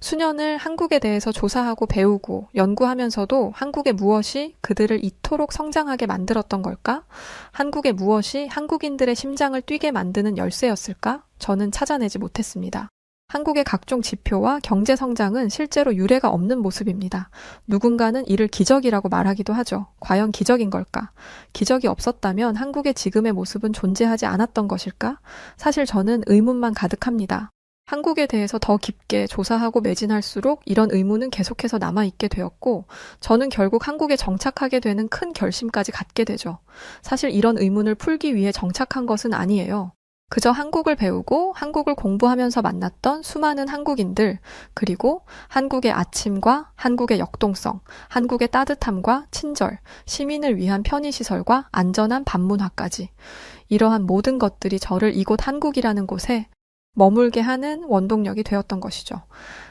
수년을 한국에 대해서 조사하고 배우고 연구하면서도 한국의 무엇이 그들을 이토록 성장하게 만들었던 걸까? 한국의 무엇이 한국인들의 심장을 뛰게 만드는 열쇠였을까? 저는 찾아내지 못했습니다. 한국의 각종 지표와 경제 성장은 실제로 유례가 없는 모습입니다. 누군가는 이를 기적이라고 말하기도 하죠. 과연 기적인 걸까? 기적이 없었다면 한국의 지금의 모습은 존재하지 않았던 것일까? 사실 저는 의문만 가득합니다. 한국에 대해서 더 깊게 조사하고 매진할수록 이런 의문은 계속해서 남아있게 되었고, 저는 결국 한국에 정착하게 되는 큰 결심까지 갖게 되죠. 사실 이런 의문을 풀기 위해 정착한 것은 아니에요. 그저 한국을 배우고 한국을 공부하면서 만났던 수많은 한국인들, 그리고 한국의 아침과 한국의 역동성, 한국의 따뜻함과 친절, 시민을 위한 편의시설과 안전한 반문화까지. 이러한 모든 것들이 저를 이곳 한국이라는 곳에 머물게 하는 원동력이 되었던 것이죠.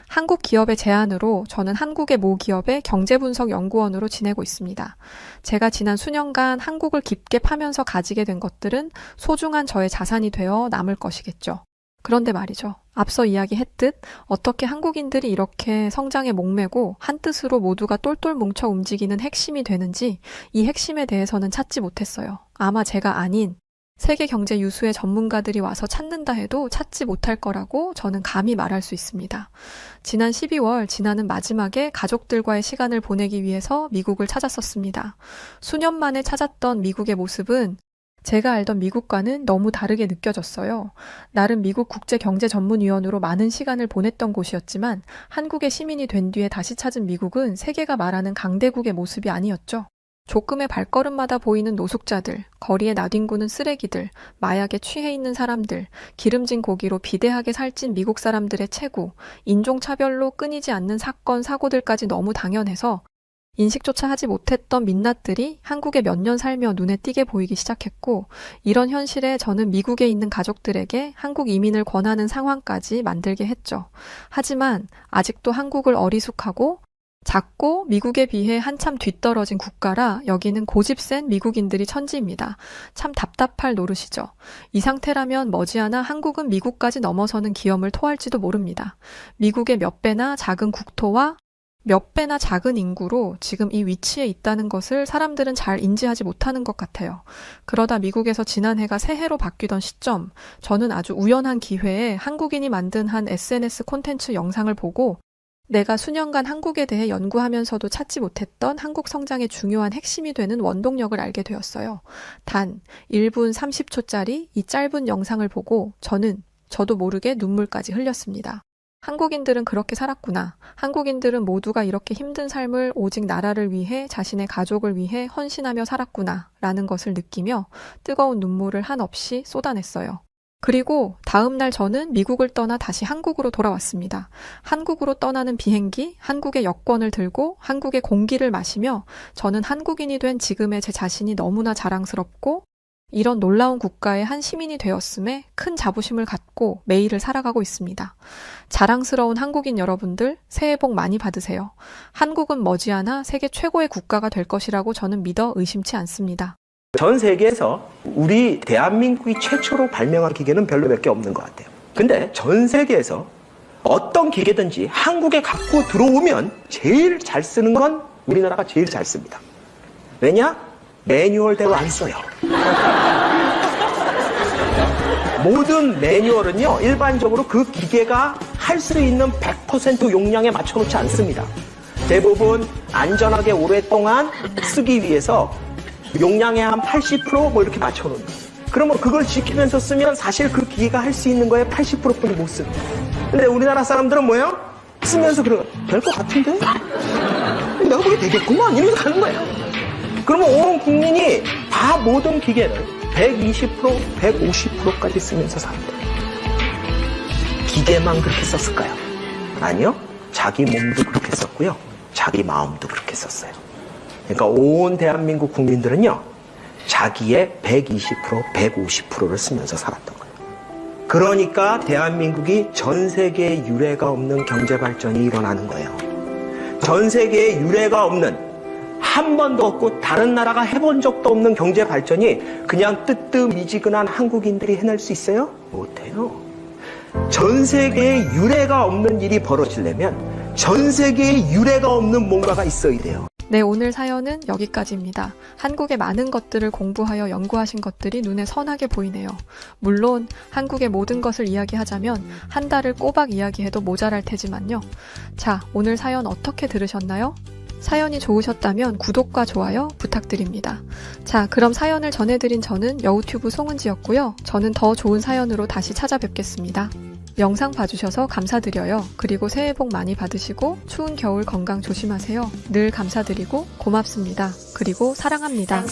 한국 기업의 제안으로 저는 한국의 모 기업의 경제분석연구원으로 지내고 있습니다. 제가 지난 수년간 한국을 깊게 파면서 가지게 된 것들은 소중한 저의 자산이 되어 남을 것이겠죠. 그런데 말이죠. 앞서 이야기했듯 어떻게 한국인들이 이렇게 성장에 목매고 한 뜻으로 모두가 똘똘 뭉쳐 움직이는 핵심이 되는지, 이 핵심에 대해서는 찾지 못했어요. 아마 제가 아닌 세계 경제 유수의 전문가들이 와서 찾는다 해도 찾지 못할 거라고 저는 감히 말할 수 있습니다. 지난 12월 지나는 마지막에 가족들과의 시간을 보내기 위해서 미국을 찾았었습니다. 수년 만에 찾았던 미국의 모습은 제가 알던 미국과는 너무 다르게 느껴졌어요. 나름 미국 국제경제전문위원으로 많은 시간을 보냈던 곳이었지만 한국의 시민이 된 뒤에 다시 찾은 미국은 세계가 말하는 강대국의 모습이 아니었죠. 조금의 발걸음마다 보이는 노숙자들, 거리에 나뒹구는 쓰레기들, 마약에 취해 있는 사람들, 기름진 고기로 비대하게 살찐 미국 사람들의 체구, 인종차별로 끊이지 않는 사건, 사고들까지 너무 당연해서 인식조차 하지 못했던 민낯들이 한국에 몇 년 살며 눈에 띄게 보이기 시작했고, 이런 현실에 저는 미국에 있는 가족들에게 한국 이민을 권하는 상황까지 만들게 했죠. 하지만 아직도 한국을 어리숙하고 작고 미국에 비해 한참 뒤떨어진 국가라 여기는 고집 센 미국인들이 천지입니다. 참 답답할 노릇이죠. 이 상태라면 머지않아 한국은 미국까지 넘어서는 기염을 토할지도 모릅니다. 미국의 몇 배나 작은 국토와 몇 배나 작은 인구로 지금 이 위치에 있다는 것을 사람들은 잘 인지하지 못하는 것 같아요. 그러다 미국에서 지난해가 새해로 바뀌던 시점, 저는 아주 우연한 기회에 한국인이 만든 한 SNS 콘텐츠 영상을 보고 내가 수년간 한국에 대해 연구하면서도 찾지 못했던 한국 성장의 중요한 핵심이 되는 원동력을 알게 되었어요. 단 1분 30초짜리 이 짧은 영상을 보고 저도 모르게 눈물까지 흘렸습니다. 한국인들은 그렇게 살았구나. 한국인들은 모두가 이렇게 힘든 삶을 오직 나라를 위해 자신의 가족을 위해 헌신하며 살았구나 라는 것을 느끼며 뜨거운 눈물을 한없이 쏟아냈어요. 그리고 다음 날 저는 미국을 떠나 다시 한국으로 돌아왔습니다. 한국으로 떠나는 비행기, 한국의 여권을 들고 한국의 공기를 마시며 저는 한국인이 된 지금의 제 자신이 너무나 자랑스럽고 이런 놀라운 국가의 한 시민이 되었음에 큰 자부심을 갖고 매일을 살아가고 있습니다. 자랑스러운 한국인 여러분들, 새해 복 많이 받으세요. 한국은 머지않아 세계 최고의 국가가 될 것이라고 저는 믿어 의심치 않습니다. 전 세계에서 우리 대한민국이 최초로 발명한 기계는 별로 몇 개 없는 것 같아요. 근데 전 세계에서 어떤 기계든지 한국에 갖고 들어오면 제일 잘 쓰는 건 우리나라가 제일 잘 씁니다. 왜냐? 매뉴얼대로 안 써요. 모든 매뉴얼은요, 일반적으로 그 기계가 할 수 있는 100% 용량에 맞춰놓지 않습니다. 대부분 안전하게 오랫동안 쓰기 위해서 용량의 한 80% 이렇게 맞춰놓는 거예요. 그러면 그걸 지키면서 쓰면 사실 그 기계가 할 수 있는 거에 80%뿐이 못 씁니다. 근데 우리나라 사람들은 뭐예요? 쓰면서 될 것 같은데? 내가 보기 되겠구만 이러면서 가는 거예요. 그러면 온 국민이 다 모든 기계를 120%, 150%까지 쓰면서 삽니다. 기계만 그렇게 썼을까요? 아니요. 자기 몸도 그렇게 썼고요. 자기 마음도 그렇게 썼어요. 그러니까 온 대한민국 국민들은요, 자기의 120%, 150%를 쓰면서 살았던 거예요. 그러니까 대한민국이 전 세계에 유례가 없는 경제 발전이 일어나는 거예요. 전 세계에 유례가 없는, 한 번도 없고 다른 나라가 해본 적도 없는 경제 발전이 그냥 뜨뜻미지근한 한국인들이 해낼 수 있어요? 못해요. 전 세계에 유례가 없는 일이 벌어지려면 전 세계에 유례가 없는 뭔가가 있어야 돼요. 네, 오늘 사연은 여기까지입니다. 한국의 많은 것들을 공부하여 연구하신 것들이 눈에 선하게 보이네요. 물론 한국의 모든 것을 이야기하자면 한 달을 꼬박 이야기해도 모자랄 테지만요. 자, 오늘 사연 어떻게 들으셨나요? 사연이 좋으셨다면 구독과 좋아요 부탁드립니다. 자, 그럼 사연을 전해드린 저는 여우튜브 송은지였고요. 저는 더 좋은 사연으로 다시 찾아뵙겠습니다. 영상 봐주셔서 감사드려요. 그리고 새해 복 많이 받으시고 추운 겨울 건강 조심하세요. 늘 감사드리고 고맙습니다. 그리고 사랑합니다.